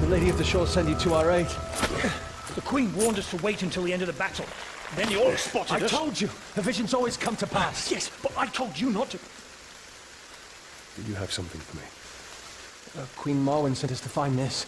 The Lady of the Shore send you to our aid. The Queen warned us to wait until the end of the battle. Then the Orcs spotted us. I told you! The visions always come to pass. Yes, but I told you not to. Did you have something for me? Queen Marwen sent us to find this.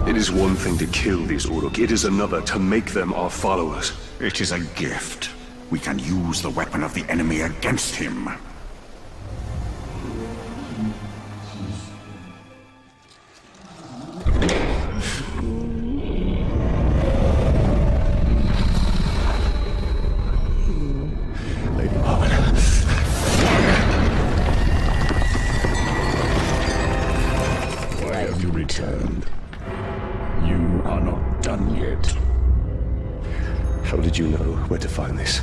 It is one thing to kill these Uruk, it is another to make them our followers. It is a gift. We can use the weapon of the enemy against him. Why have you returned? You are not done yet. How did you know where to find this?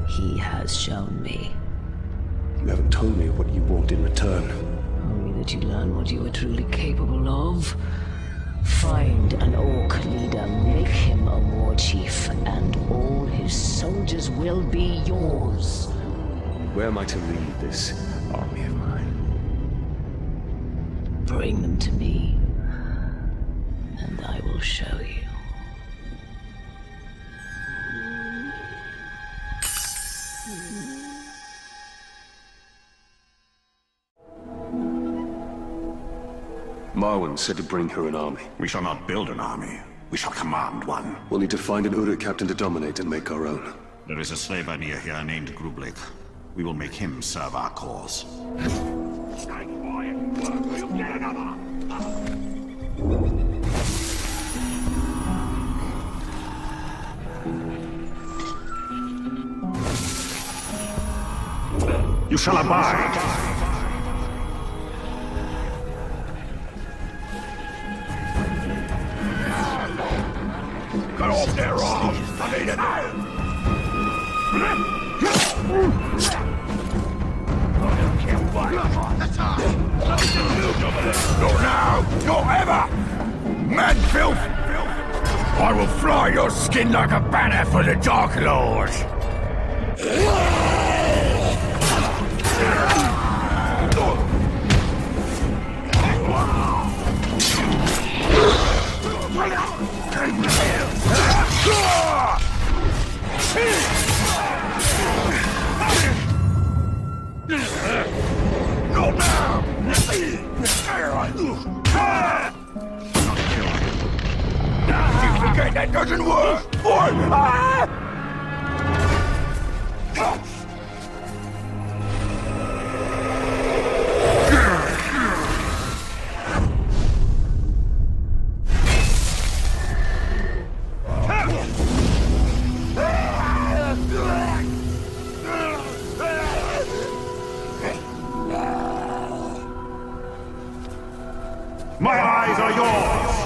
He has shown me. You haven't told me what you want in return. Only that you learn what you are truly capable of. Find an Orc leader, make him a war chief, and all his soldiers will be yours. Where am I to lead this army of mine? Bring them to me, and I will show you. Marwan said to bring her an army. We shall not build an army. We shall command one. We'll need to find an Uruk captain to dominate and make our own. There is a slave near here named Grublik. We will make him serve our cause. You shall abide. Cut off their arms! I need an iron! Not now! Not ever! Man filth! I will fly your skin like a banner for the Dark Lord! Not now! You forget that doesn't work! My eyes are yours!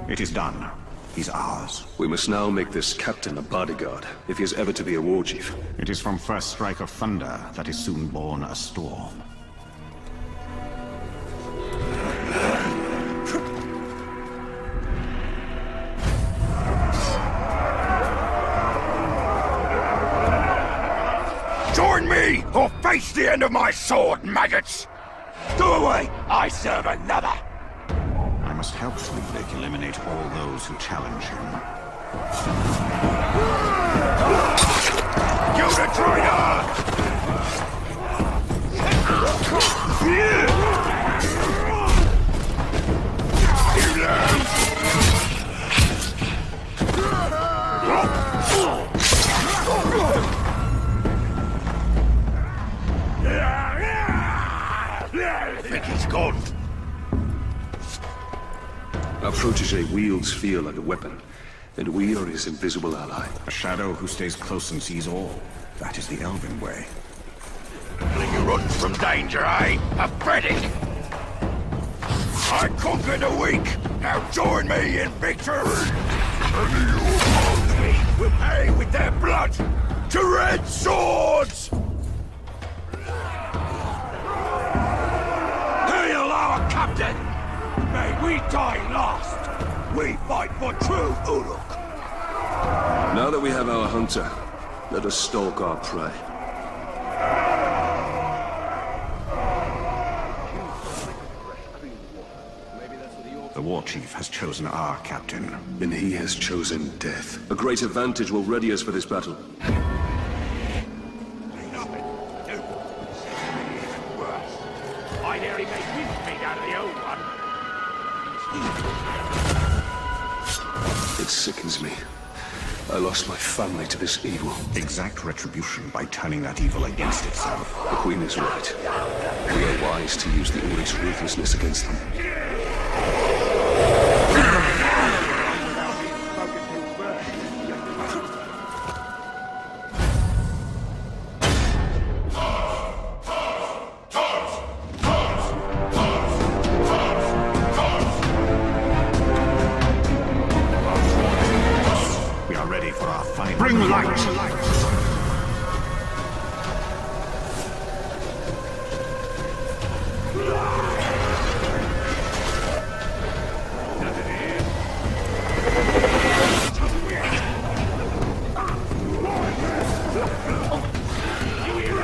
It is done. He's ours. We must now make this captain a bodyguard, if he is ever to be a war chief. It is from first strike of thunder that is soon born a storm. Join me, or face the end of my sword, maggots! Go away! I serve another! I must help Grublik eliminate all those who challenge him. You the traitor! I think he's gone. Our protege wields fear like a weapon, and we are his invisible ally. A shadow who stays close and sees all. That is the Elven way. You run from danger, eh? Pathetic! I conquer the weak! Now join me in victory! And you will pay with their blood! To red swords! Hail our captain! May we die last! We fight for true Uruk! Now that we have our hunter, let us stalk our prey. The war chief has chosen our captain. And he has chosen death. A great advantage will ready us for this battle. I nearly made mincemeat out of the old one. It sickens me. I lost my family to this evil. Exact retribution by turning that evil against itself. The Queen is right. We are wise to use the Uruk's ruthlessness against them. We are ready for our final. Bring light!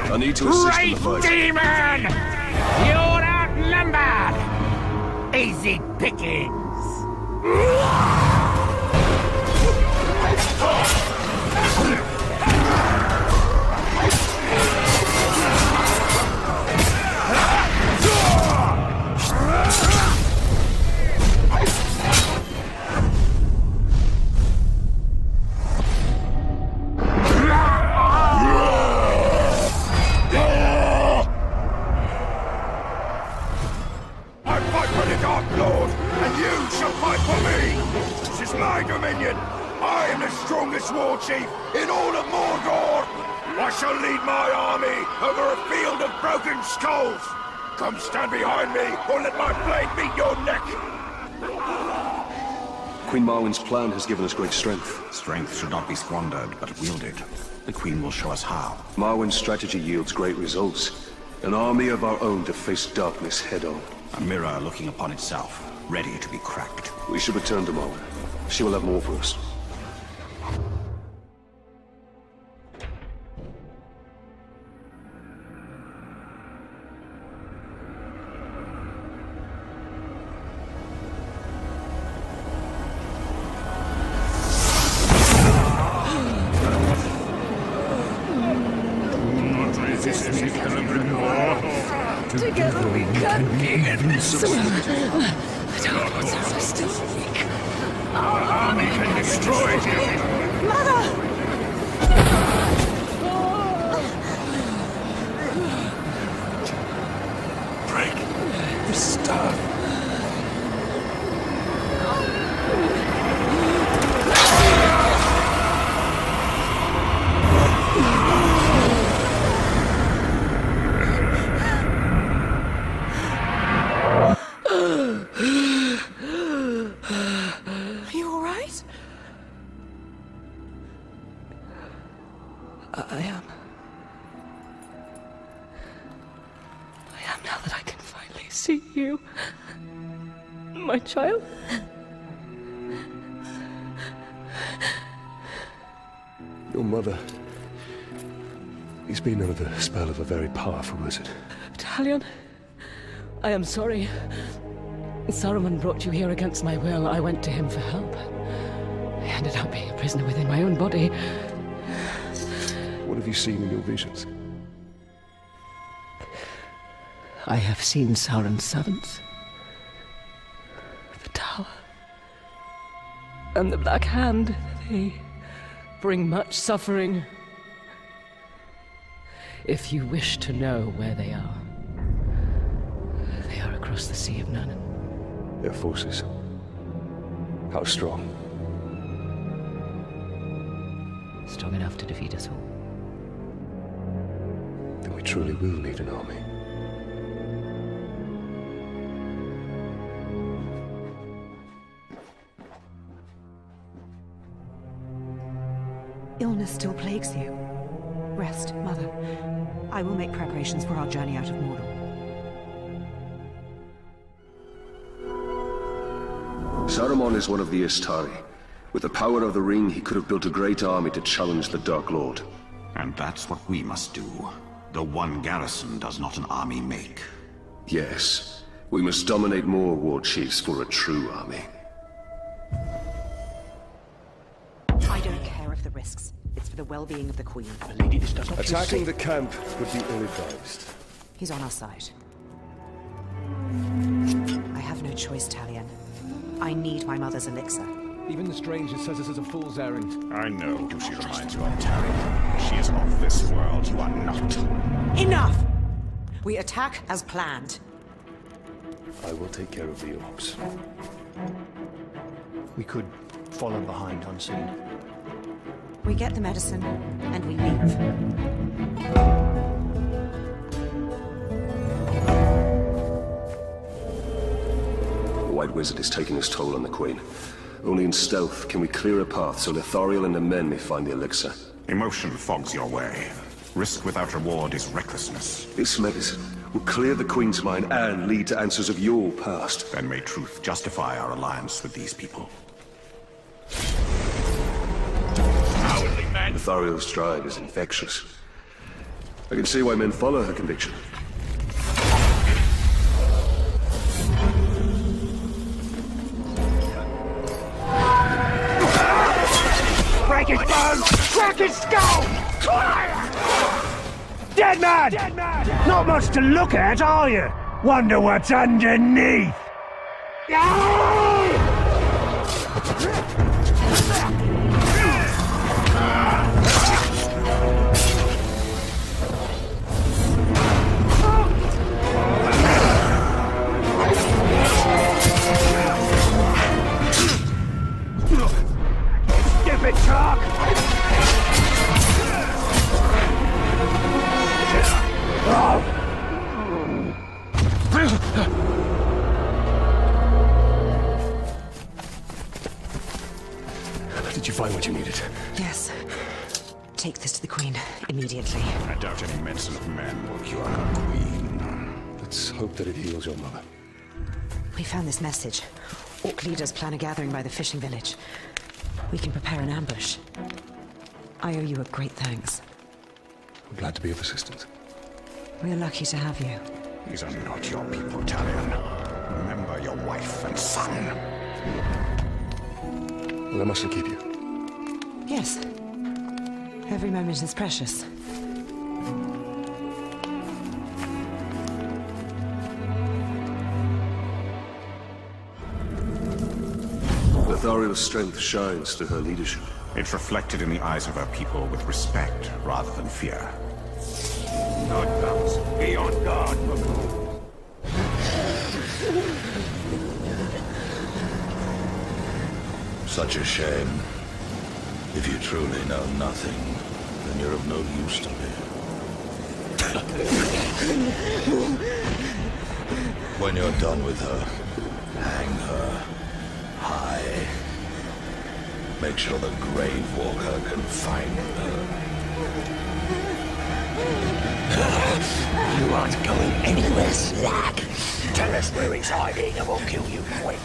I need to assist in the fight. Demon! You're outnumbered! easy pickings. War chief in all of Mordor! I shall lead my army over a field of broken skulls! Come stand behind me, or let my blade meet your neck! Queen Marwen's plan has given us great strength. Strength should not be squandered, but wielded. The Queen will show us how. Marwen's strategy yields great results. An army of our own to face darkness head-on. A mirror looking upon itself, ready to be cracked. We should return to Marwen. She will have more for us. Together we can be invincible. The Dark Lords are still weak. Our army can destroy you. Mother! Break the staff. I am now that I can finally see you, my child. Your mother. He's been under the spell of a very powerful wizard. Talion, I am sorry. Saruman brought you here against my will. I went to him for help. I ended up being a prisoner within my own body. What have you seen in your visions? I have seen Sauron's servants. The tower. And the Black Hand. They bring much suffering. If you wish to know where they are across the Sea of Nurnen. Their forces. How strong? Strong enough to defeat us all. Then we truly will need an army. Illness still plagues you. Rest, Mother. I will make preparations for our journey out of Mordor. Saruman is one of the Istari. With the power of the ring, he could have built a great army to challenge the Dark Lord. And that's what we must do. The one garrison does not an army make. Yes. We must dominate more war chiefs for a true army. I don't care of the risks. It's for the well-being of the Queen. Lady, this does not Attacking the camp would be ill-advised. He's on our side. I have no choice, Talion. I need my mother's elixir. Even the stranger says this is a fool's errand. I know who she reminds you of, Tarion. She is of this world. You are not. Enough! We attack as planned. I will take care of the orcs. We could follow behind unseen. We get the medicine, and we leave. The White Wizard is taking his toll on the Queen. Only in stealth can we clear a path so Lithariel and the men may find the elixir. Emotion fogs your way. Risk without reward is recklessness. This medicine will clear the Queen's mind and lead to answers of your past. Then may truth justify our alliance with these people. Lithariel's stride is infectious. I can see why men follow her conviction. Make his bones! Crack his skull! Dead man! Not much to look at, are you? Wonder what's underneath. Stupid truck! Did you find what you needed? Yes. Take this to the Queen immediately. I doubt any medicine of man will cure her queen. Let's hope that it heals your mother. We found this message. Orc leaders plan a gathering by the fishing village. We can prepare an ambush. I owe you a great thanks. I'm glad to be of assistance. We're lucky to have you. These are not your people, Talion. Remember your wife and son. Well, I mustn't keep you. Yes. Every moment is precious. Lothariel's strength shines through her leadership. It's reflected in the eyes of her people with respect rather than fear. Not comes. Be on guard, Such a shame. If you truly know nothing, then you're of no use to me. When you're done with her, hang her high. Make sure the Grave Walker can find her. You aren't going anywhere, Slack. Tell us where he's hiding and we'll kill you quick.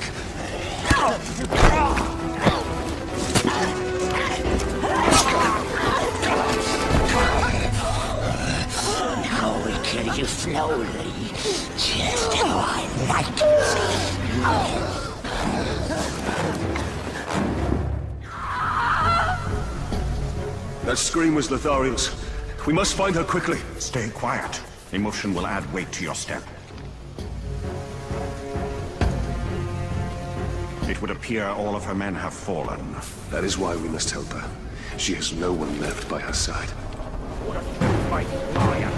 Now we kill you slowly, just how I like it. That scream was Lothariel's. We must find her quickly. Stay quiet. Emotion will add weight to your step. It would appear all of her men have fallen. That is why we must help her. She has no one left by her side. Fight fire!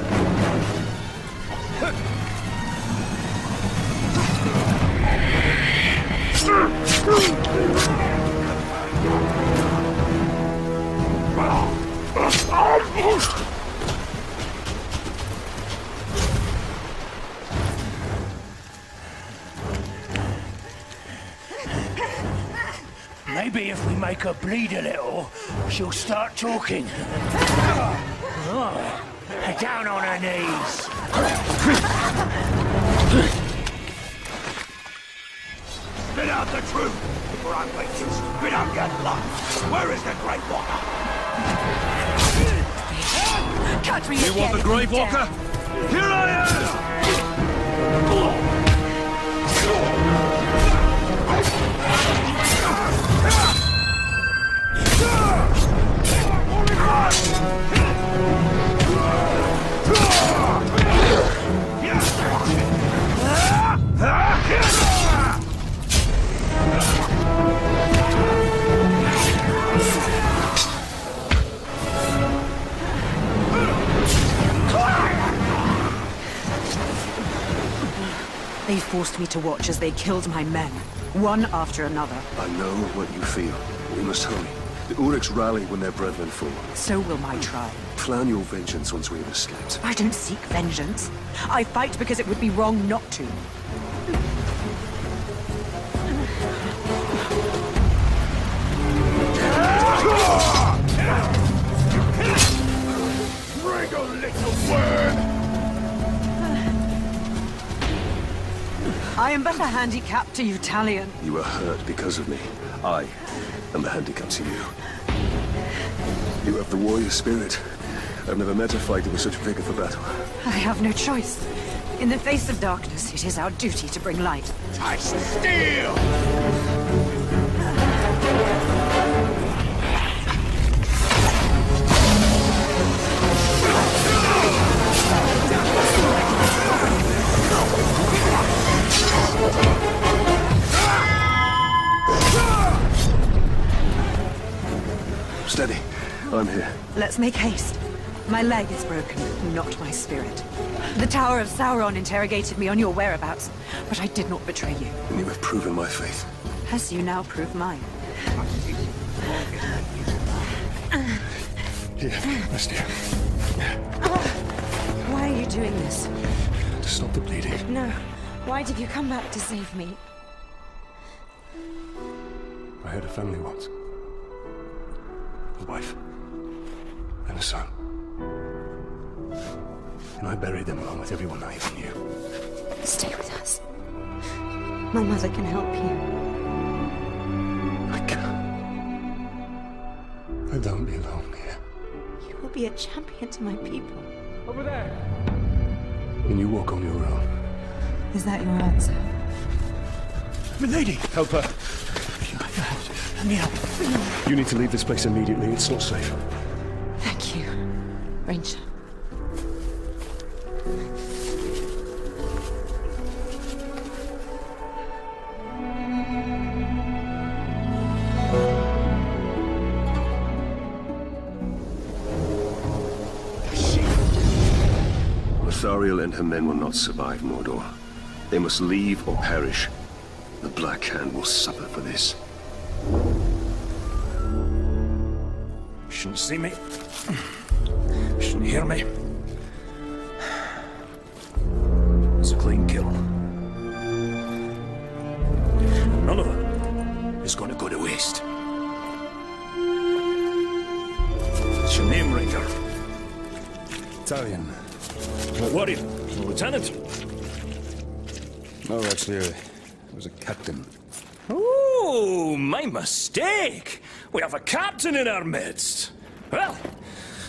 Maybe if we make her bleed a little, she'll start talking. Down on her knees. Spit out the truth, or I'm going to spit out your blood. Where is the Great Walker? Country You want the Grave Walker? Here I They forced me to watch as they killed my men, one after another. I know what you feel. We must hurry. The Uruks rally when their brethren fall. So will my tribe. Plan your vengeance once we have escaped. I don't seek vengeance. I fight because it would be wrong not to. Bring a little word! I am but a handicap to you, Talion. You are hurt because of me. I am a handicap to you. You have the warrior spirit. I've never met a fighter with such vigor for battle. I have no choice. In the face of darkness, it is our duty to bring light. I steal! Let's make haste. My leg is broken, not my spirit. The Tower of Sauron interrogated me on your whereabouts, but I did not betray you. And you have proven my faith. As you now prove mine. Here, rest here. Why are you doing this? To stop the bleeding. No. Why did you come back to save me? I had a family once. A wife. And a son. And I buried them along with everyone I ever knew. Stay with us. My mother can help you. I can't. I don't belong here. You will be a champion to my people. Over there! And you walk on your own. Is that your answer? Milady! Help her. Let me help. You need to leave this place immediately. It's not safe. Thank you, Ranger. Thariel and her men will not survive Mordor. They must leave or perish. The Black Hand will suffer for this. Shouldn't see me. Shouldn't hear me. It's a clean kill. None of it is going to go to waste. What's your name, Ranger? Italian. What warrior? Lieutenant? No, actually, I was a captain. Oh, my mistake. We have a captain in our midst. Well,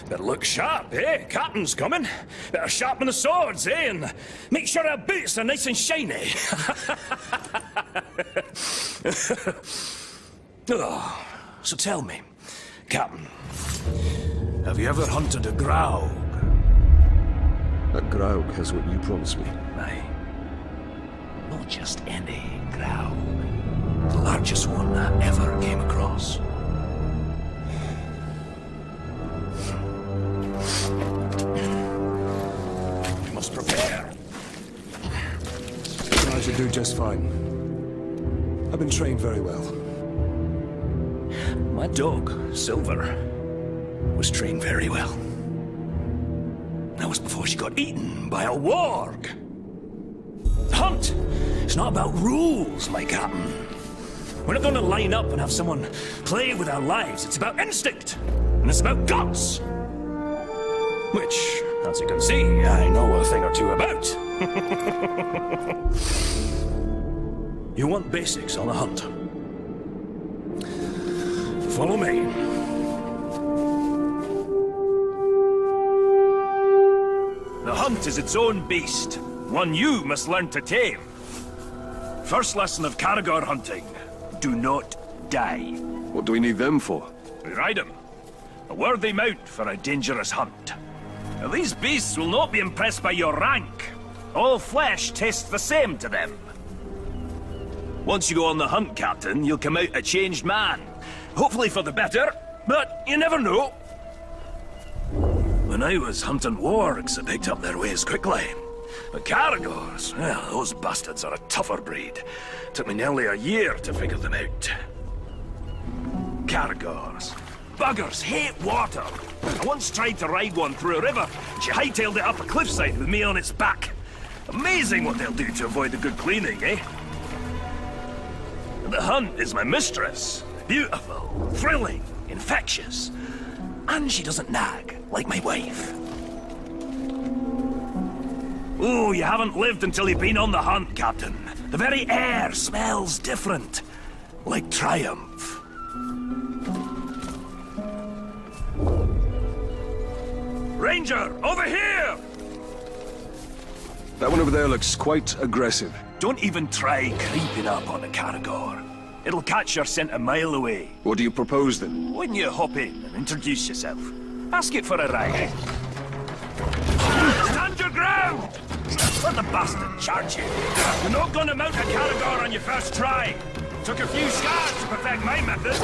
better look sharp, eh? Captain's coming. Better sharpen the swords, eh? And make sure our boots are nice and shiny. Oh, so tell me, Captain, have you ever hunted a grouse? A Graug has what you promised me. Aye. Not just any Graug. The largest one I ever came across. We must prepare. I should do just fine. I've been trained very well. My dog, Silver, was trained very well. That was before she got eaten by a warg. The hunt is not about rules, my captain. We're not going to line up and have someone play with our lives. It's about instinct, and it's about guts. Which, as you can see, I know a thing or two about. You want basics on a hunt? Follow me. The hunt is its own beast, one you must learn to tame. First lesson of Caragor hunting, do not die. What do we need them for? We ride them. A worthy mount for a dangerous hunt. Now, these beasts will not be impressed by your rank. All flesh tastes the same to them. Once you go on the hunt, Captain, you'll come out a changed man. Hopefully for the better, but you never know. When I was hunting wargs, I picked up their ways quickly. But Caragors, well, those bastards are a tougher breed. Took me nearly a year to figure them out. Caragors. Buggers hate water. I once tried to ride one through a river. She hightailed it up a cliffside with me on its back. Amazing what they'll do to avoid a good cleaning, eh? The hunt is my mistress. Beautiful, thrilling, infectious. And she doesn't nag, like my wife. Oh, you haven't lived until you've been on the hunt, Captain. The very air smells different. Like triumph. Ranger, over here! That one over there looks quite aggressive. Don't even try creeping up on a Caragor. It'll catch your scent a mile away. What do you propose, then? Wouldn't you hop in and introduce yourself? Ask it for a ride. Stand your ground! Let the bastard charge you. You're not gonna mount a Caragor on your first try. Took a few scars to perfect my method.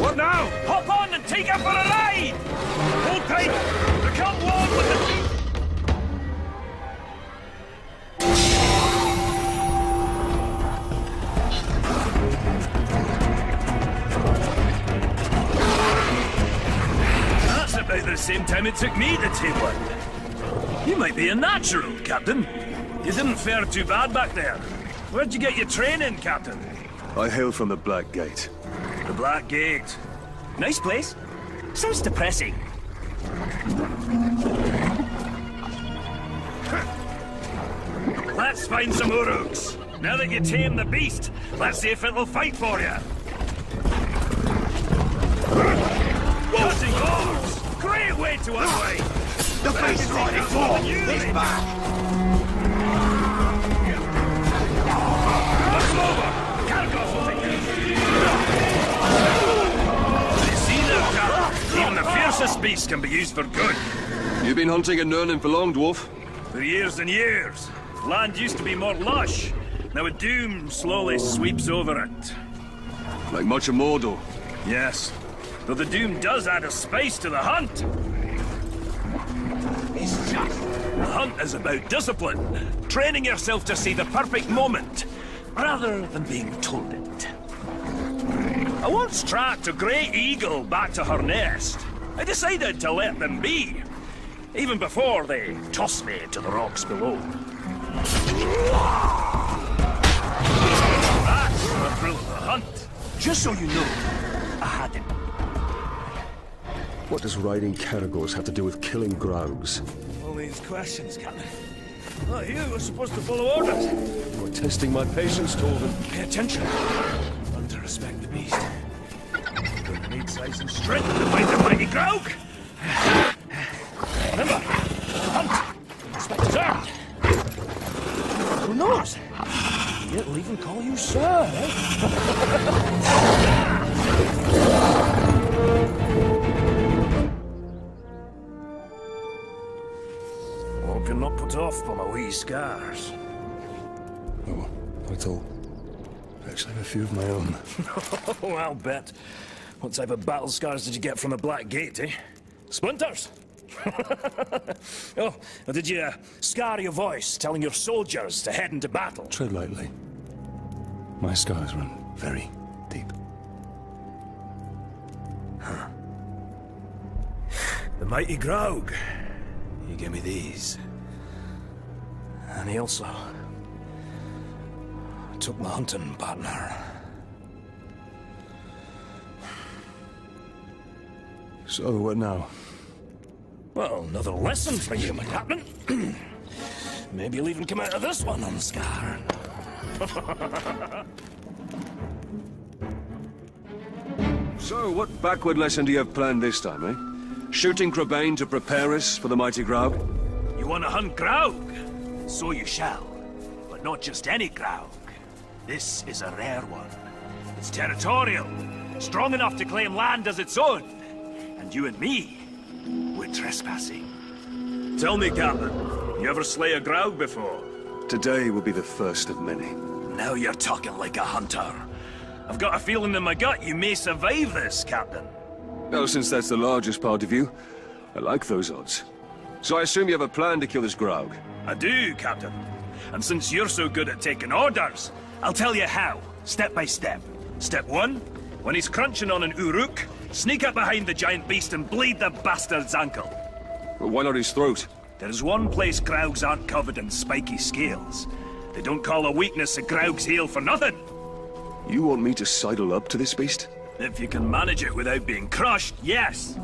What now? Hop on and take her for a ride! Hold tight! Become one with the... That's about the same time it took me to take one. You might be a natural, Captain. You didn't fare too bad back there. Where'd you get your training, Captain? I hail from the Black Gate. The Black Gate. Nice place. Sounds depressing. Let's find some Uruks. Now that you tame the beast, let's see if it'll fight for you. Cutting oars! Great way to unwind! The beast riding form is back! Let's over! Caragos will take it! You see there, Cal? Even the fiercest beast can be used for good. You been hunting in Nurnen for long, dwarf? For years and years. Land used to be more lush. Now a doom slowly sweeps over it. Like much of Mordor? Yes. Though the doom does add a spice to the hunt. The hunt is about discipline. Training yourself to see the perfect moment, rather than being told it. I once tracked a grey eagle back to her nest. I decided to let them be, even before they tossed me to the rocks below. That's the thrill of the hunt. Just so you know, I had it. What does riding Caragors have to do with killing Graugs? All these questions, Captain. Well, you were supposed to follow orders. You're testing my patience, Torvin. Pay attention. Learn to respect the beast. You're gonna need size and strength to fight the mighty Graug. Remember, hunt. Respect is earned. Who knows? It'll even call you sir, eh? Hope you're not put off by my wee scars. Oh, not at all. I actually have a few of my own. Oh, I'll bet. What type of battle scars did you get from the Black Gate, eh? Splinters? Oh, or did you scar your voice telling your soldiers to head into battle? Tread lightly. My scars run very deep. Huh. The mighty Graug. He gave me these. And he also took my hunting partner. So, what now? Well, another lesson for you, my captain. Maybe you'll even come out of this one unscarred. So, what backward lesson do you have planned this time, eh? Shooting Crebain to prepare us for the mighty Graug? You want to hunt Graug? So you shall. But not just any Graug. This is a rare one. It's territorial, strong enough to claim land as its own. And you and me, we're trespassing. Tell me, Captain, you ever slay a Graug before? Today will be the first of many. Now you're talking like a hunter. I've got a feeling in my gut you may survive this, Captain. Well, since that's the largest part of you, I like those odds. So I assume you have a plan to kill this Graug? I do, Captain. And since you're so good at taking orders, I'll tell you how, step by step. Step 1, when he's crunching on an Uruk, sneak up behind the giant beast and bleed the bastard's ankle. Well, why not his throat? There's one place Graugs aren't covered in spiky scales. They don't call a weakness a Graug's heel for nothing. You want me to sidle up to this beast? If you can manage it without being crushed, yes.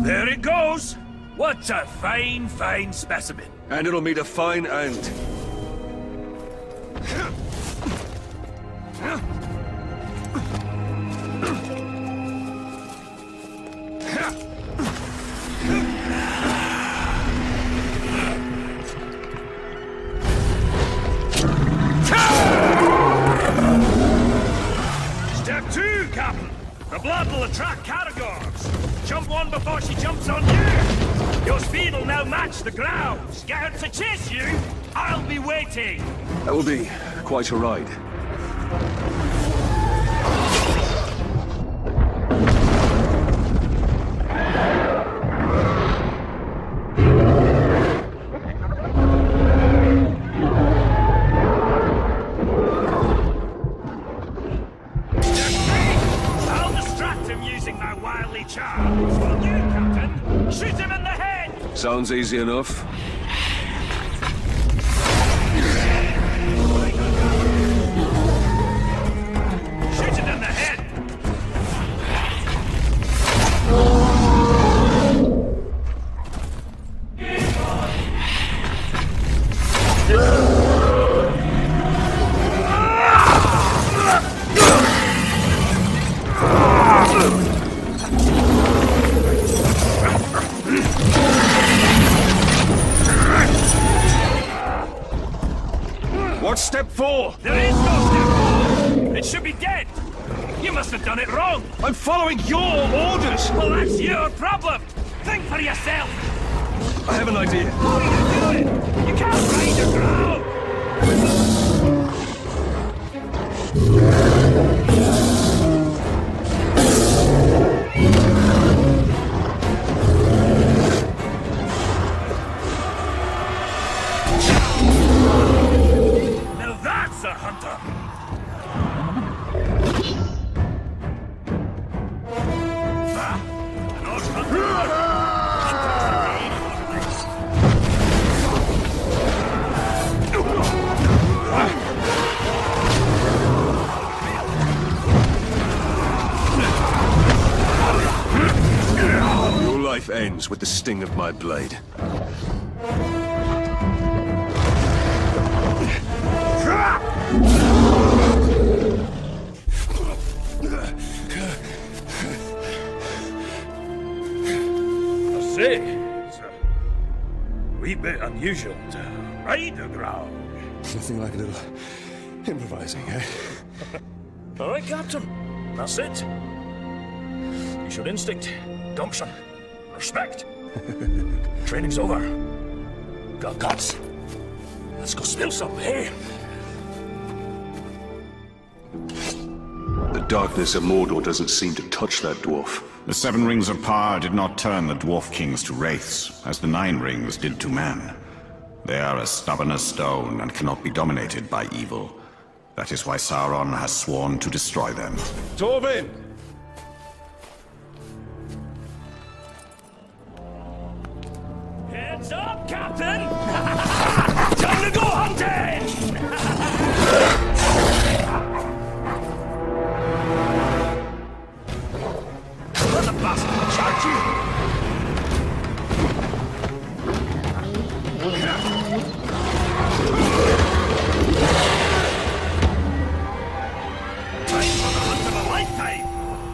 There it goes! What a fine, fine specimen. And it'll meet a fine end. Step 2, Captain. The blood will attract Caragors. Jump one before she jumps on you! Your speed will now match the ground. Scared to chase you? I'll be waiting! That will be quite a ride. I'll distract him using my wily charms. Will you, Captain? Shoot him in the head! Sounds easy enough. Shoot it in the head! What's step 4? There is no step 4! It should be dead! You must have done it wrong! I'm following your orders! Well, that's your problem! Think for yourself! I have an idea. How are you gonna do it? You can't ride a ground! Now that's a hunter! Your life ends with the sting of my blade. I say, it's a wee bit unusual to ride a ground. Nothing like a little improvising, eh? All right, Captain. That's it. You showed instinct, gumption, respect. Training's over. Got guts. Let's go spill some, eh? The darkness of Mordor doesn't seem to touch that dwarf. The 7 rings of power did not turn the dwarf kings to wraiths, as the 9 rings did to man. They are as stubborn as stone and cannot be dominated by evil. That is why Sauron has sworn to destroy them. Torvin! Heads up, Captain! Time to go hunting! Let the bastard charge you! Time for the hunt of a lifetime!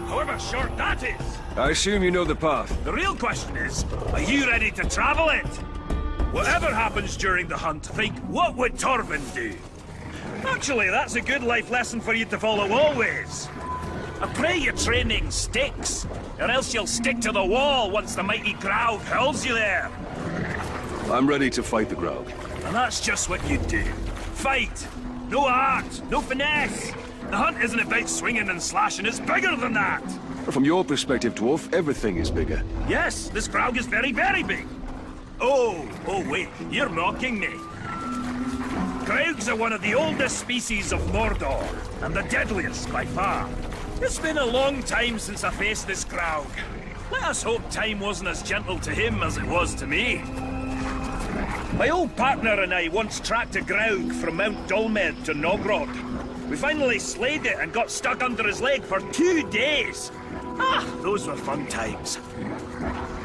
However short that is! I assume you know the path. The real question is, are you ready to travel it? Whatever happens during the hunt, think, what would Torvin do? Actually, that's a good life lesson for you to follow always. I pray your training sticks, or else you'll stick to the wall once the mighty Graug hurls you there. I'm ready to fight the Graug. And that's just what you do. Fight! No art, no finesse! The hunt isn't about swinging and slashing, it's bigger than that! From your perspective, dwarf, everything is bigger. Yes, this Graug is very, very big. Oh wait, you're mocking me. Graugs are one of the oldest species of Mordor, and the deadliest by far. It's been a long time since I faced this Graug. Let us hope time wasn't as gentle to him as it was to me. My old partner and I once tracked a Graug from Mount Dolmed to Nogrod. We finally slayed it and got stuck under his leg for 2 days. Ah, those were fun times.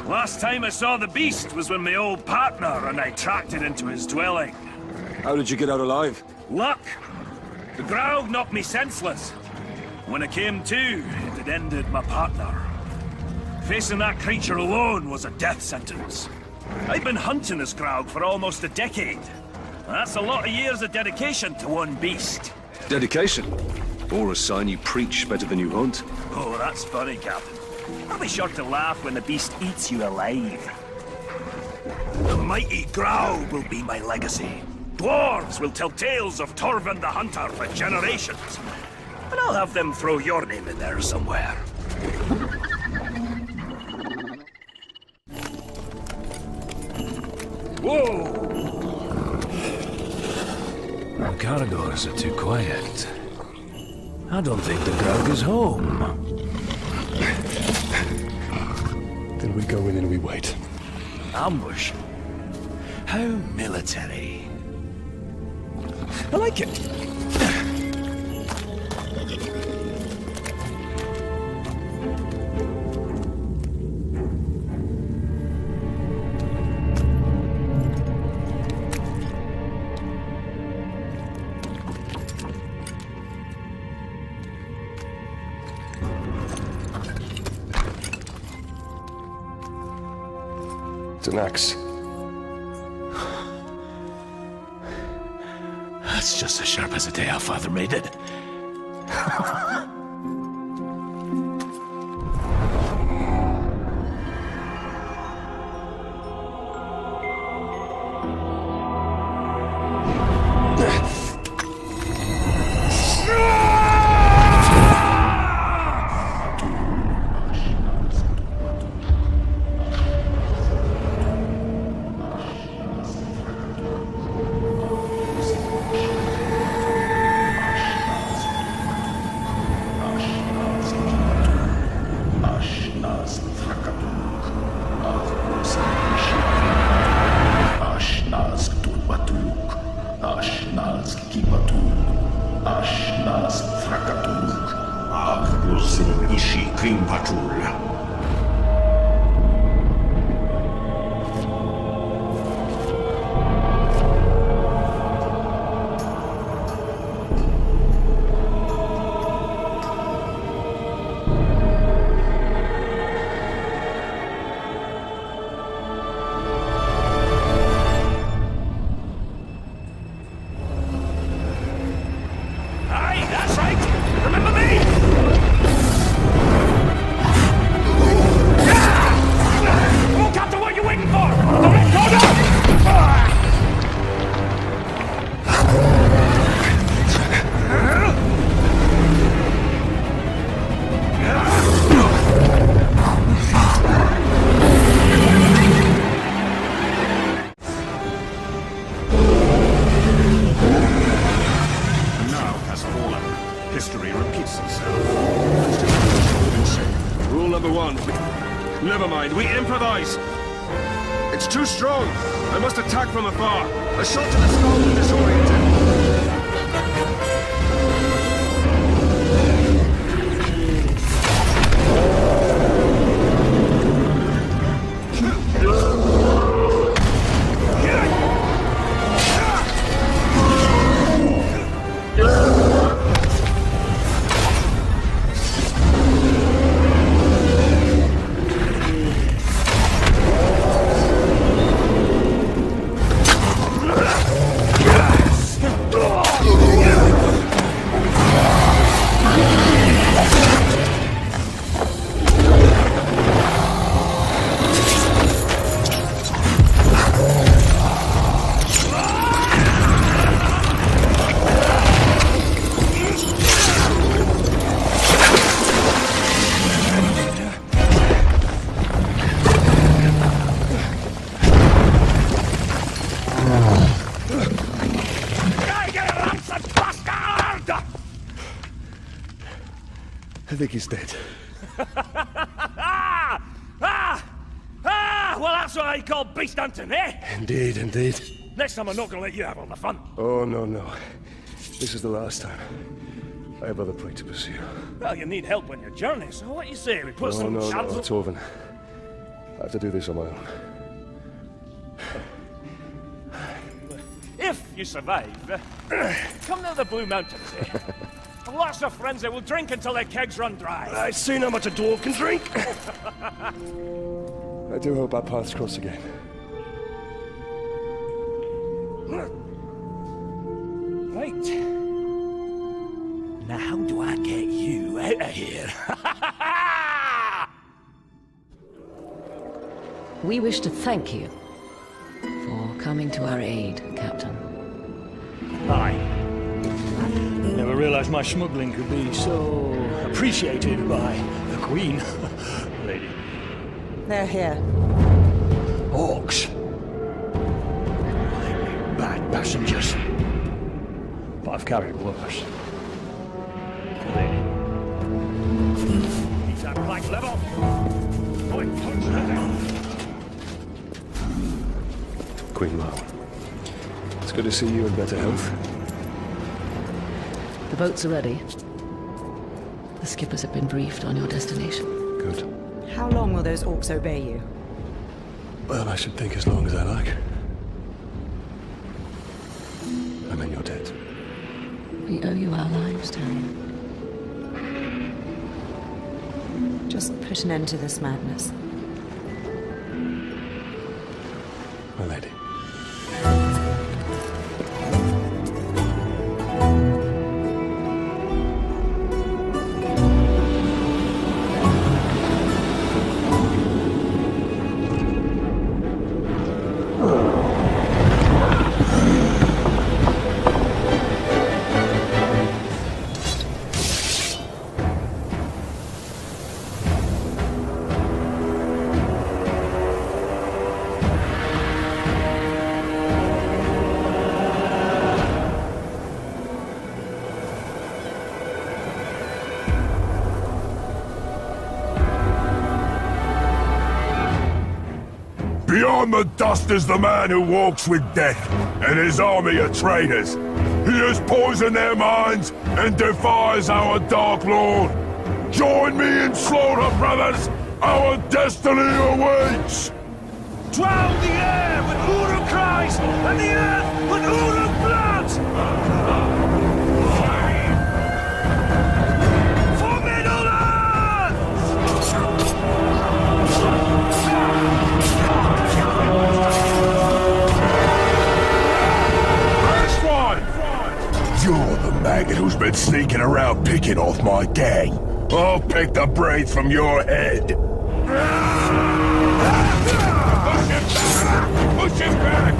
Last time I saw the beast was when my old partner and I tracked it into his dwelling. How did you get out alive? Luck. The Graug knocked me senseless. When I came to, it had ended my partner. Facing that creature alone was a death sentence. I've been hunting this Graug for almost a decade. That's a lot of years of dedication to one beast. Dedication? Or a sign you preach better than you hunt. Oh, that's funny, Captain. I'll be sure to laugh when the beast eats you alive. The mighty growl will be my legacy. Dwarves will tell tales of Torvin the Hunter for generations. And I'll have them throw your name in there somewhere. Whoa! The Caragors are too quiet. I don't think the Grog is home. Then we go in and we wait. Ambush? How military. I like it. It's an axe. That's just as sharp as the day our father made it. History repeats itself. Rule number one. Never mind, we improvise. It's too strong. I must attack from afar. A shot to the skull will disorient him. I think he's dead. Well, that's what I call beast hunting, eh? Indeed, indeed. Next time I'm not gonna let you have all the fun. Oh, no, no. This is the last time. I have other prey to pursue. Well, you need help on your journey, so what do you say? We put some No, shadows... Torvin. I have to do this on my own. If you survive, come to the Blue Mountains, eh? Lots of friends that will drink until their kegs run dry. I've seen how much a dwarf can drink. I do hope our paths cross again. Right. Now how do I get you out of here? We wish to thank you for coming to our aid, Captain. Aye. Never realized my smuggling could be so appreciated by the Queen, lady. They're here. Orcs. They make bad passengers. But I've carried worse. Lady. Keep that plank level. Boy, punch that. Queen Mao, it's good to see you in better health. The boats are ready. The skippers have been briefed on your destination. Good. How long will those orcs obey you? Well, I should think as long as I like. I'm in your debt. We owe you our lives, Tony. Just put an end to this madness. My lady. Beyond the dust is the man who walks with death, and his army of traitors. He has poisoned their minds and defies our Dark Lord. Join me in slaughter, brothers! Our destiny awaits! Drown the air with Uruk cries, and the earth with Uruk blood! For Middle-earth! First one! You're the maggot who's been sneaking around picking off my gang. I'll pick the brains from your head. Push him back!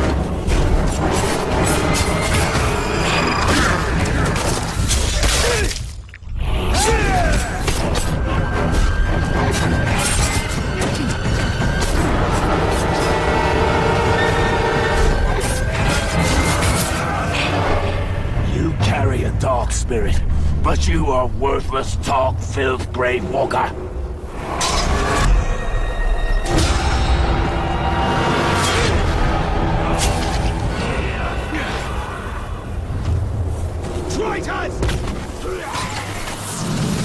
You carry a dark spirit, but you are worthless talk, filth, grave walker.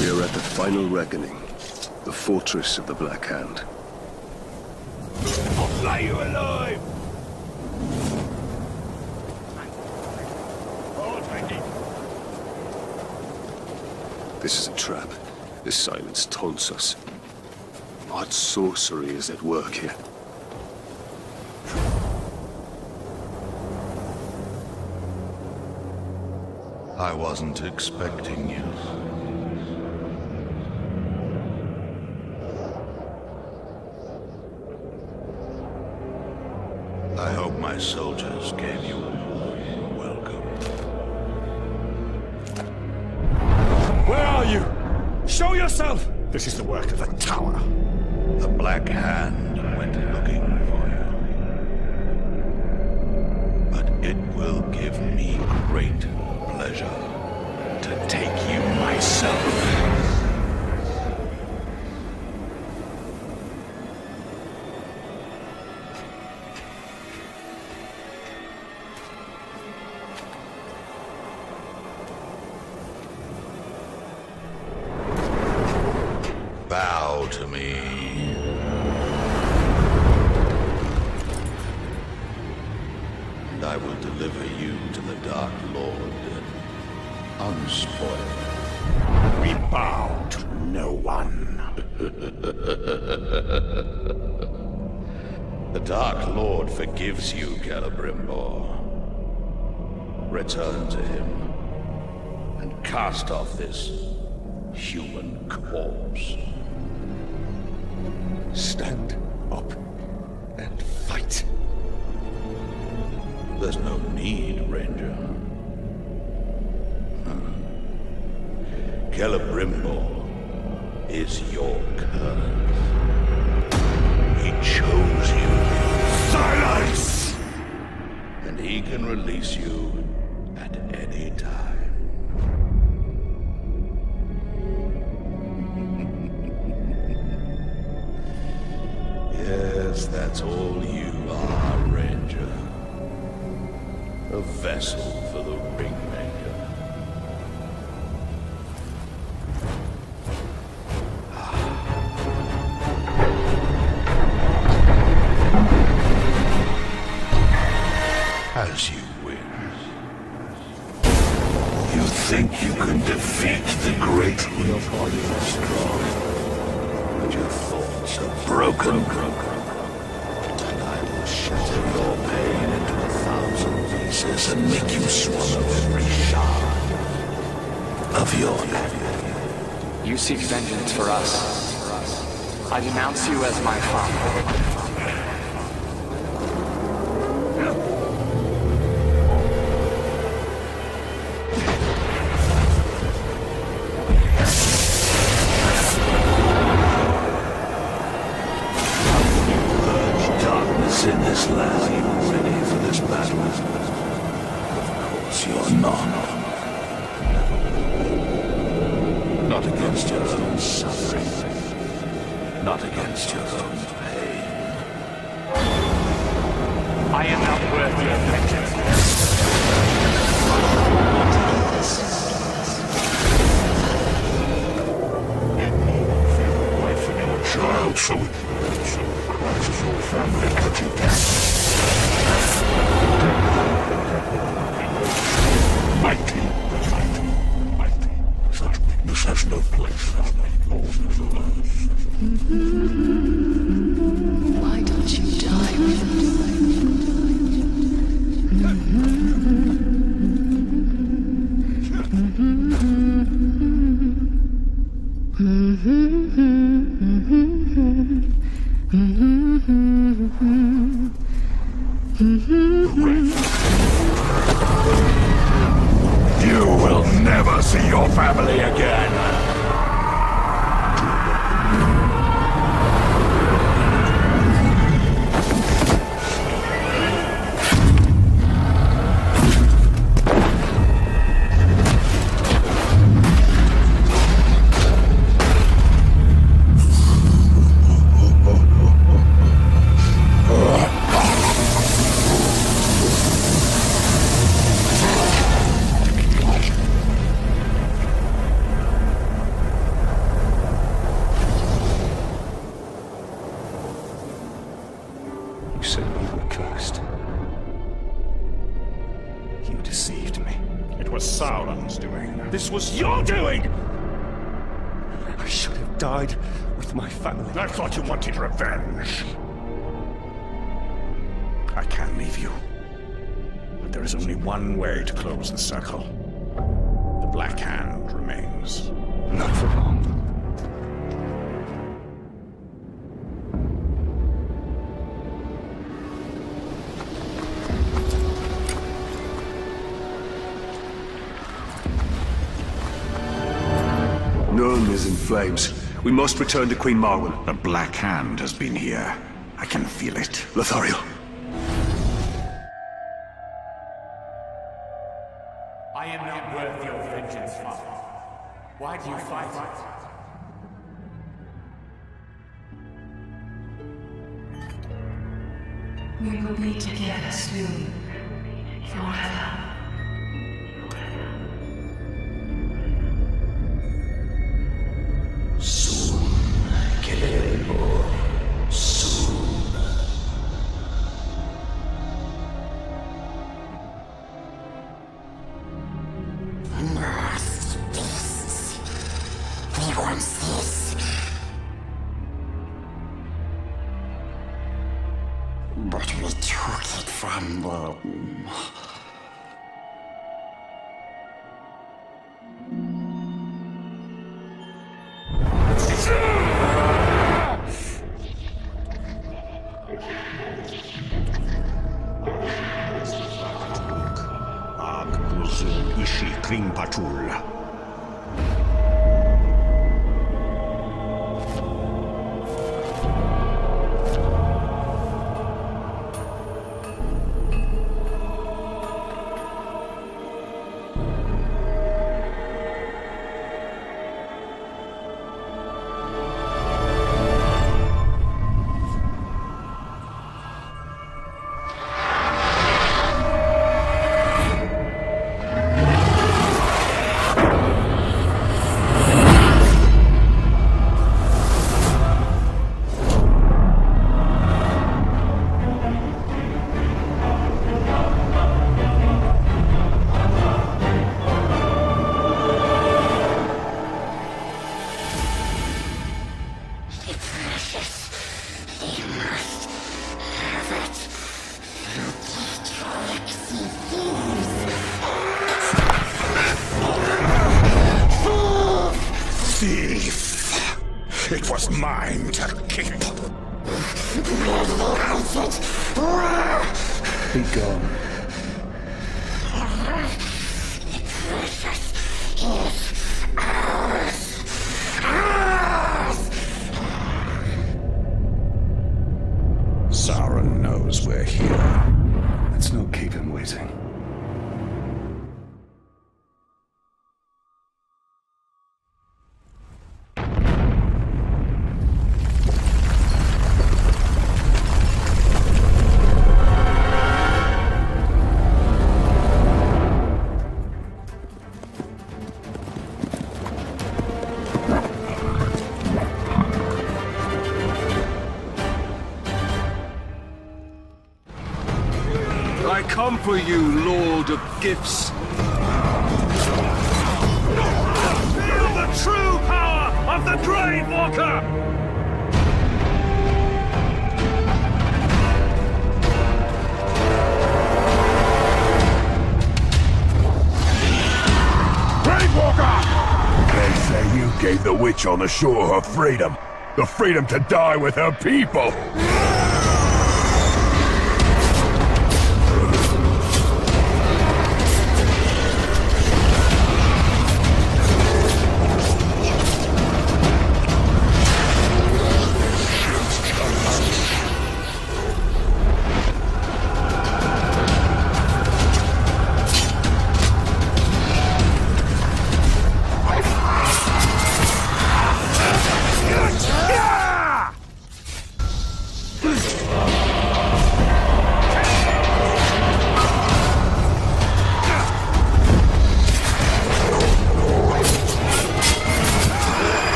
We're at the final reckoning. The fortress of the Black Hand. I'll flay you alive! This is a trap. This silence taunts us. What sorcery is at work here? I wasn't expecting you. I hope my soldiers gave you a welcome. Where are you? Show yourself! This is the work of the Tower. The Black Hand went looking for you. But it will give me great pleasure to take you myself. Bow to me. And I will deliver you to the Dark Lord, unspoiled. We bow to no one. The Dark Lord forgives you, Celebrimbor. Return to him and cast off this human corpse. Stand up. and fight. There's no need, Ranger. Celebrimbor is your curse. He chose you. Silence! And he can release you at any time. Yes, that's all you are, Ranger. A vessel for the Ringmaker. As you wish. You think you can defeat the great Your body is strong, but your thoughts are broken. And I will shatter your pain into 1,000 pieces and make you swallow every shard of your life. You seek vengeance for us. I denounce you as my father. In this land, are you ready for this battle? Of course you're not. Not against your own suffering. Not against your own pain. I am not worthy of vengeance. Wife and your child, so it cries of your family that you can. Mighty. Such weakness has no place. Why don't you die with You will never see your family again. You said we were cursed. You deceived me. It was Sauron's doing. This was your doing! I should have died with my family. I thought you wanted revenge. I can leave you. But there is only one way to close the circle. The Black Hand remains. Not for long. Nurn is in flames. We must return to Queen Marwen. The Black Hand has been here. I can feel it. Lothario. I am not worthy of vengeance, Father. Why do you fight? We will be together soon. Forever. Soon, Celebrimbor. Soon. Not this. We want this. But we took it from them. kring patrul. It was mine to keep. Be gone. Sauron knows we're here. Let's not keep him waiting. I come for you, Lord of Gifts. Feel the true power of the Grave Walker! Grave Walker! They say you gave the witch on the shore her freedom. The freedom to die with her people.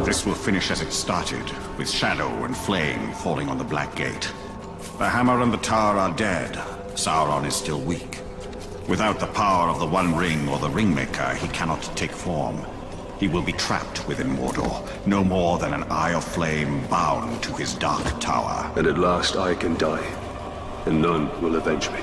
This will finish as it started, with shadow and flame falling on the Black Gate. The hammer and the tower are dead. Sauron is still weak. Without the power of the One Ring or the Ringmaker, he cannot take form. He will be trapped within Mordor, no more than an eye of flame bound to his dark tower. And at last I can die, and none will avenge me.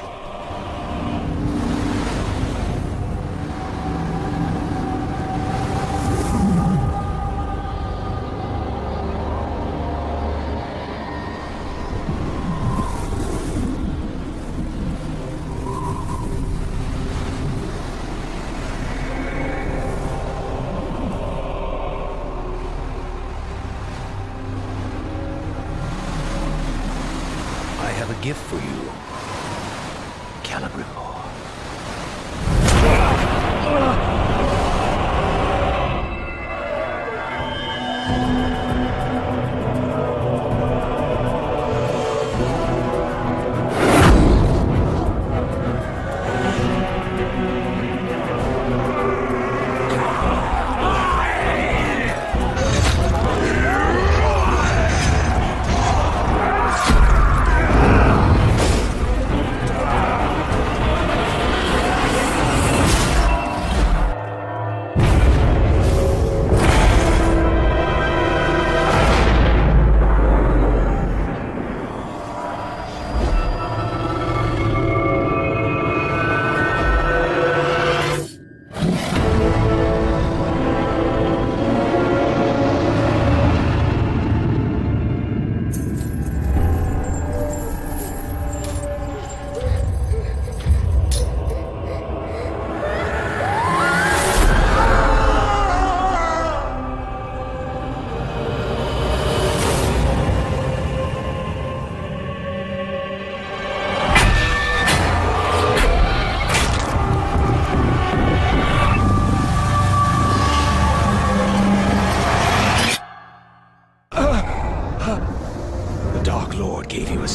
I have a gift for you, Celebrimbor.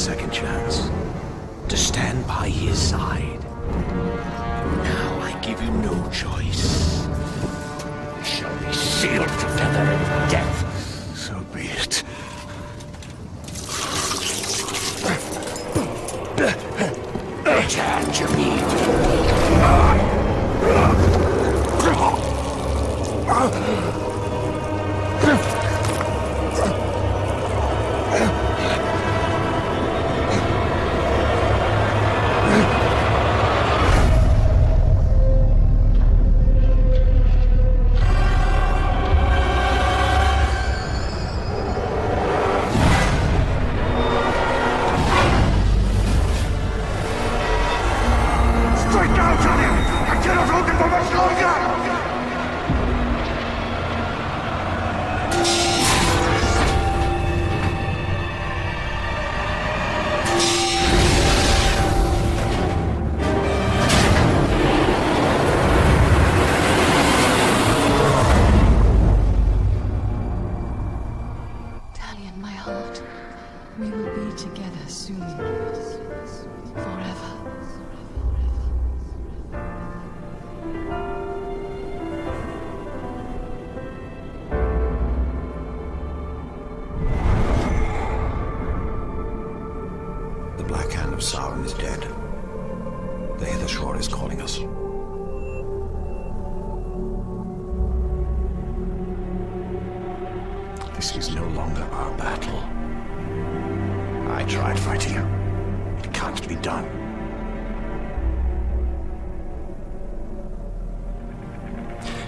second chance. To stand by his side. Now I give you no choice. We shall be sealed together in death. So be it. Return to me. Talion, my heart, we will be together soon. Forever. The Black Hand of Sauron is dead. The Hither Shore is calling us. This is no longer our battle. I tried fighting you. It can't be done.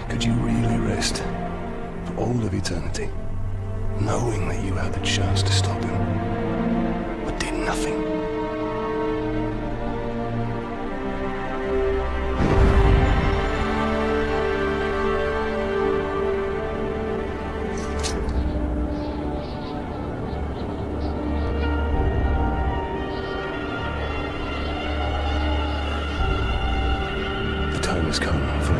Could you really rest for all of eternity, knowing that you had the chance to stop him, but did nothing? The time has come for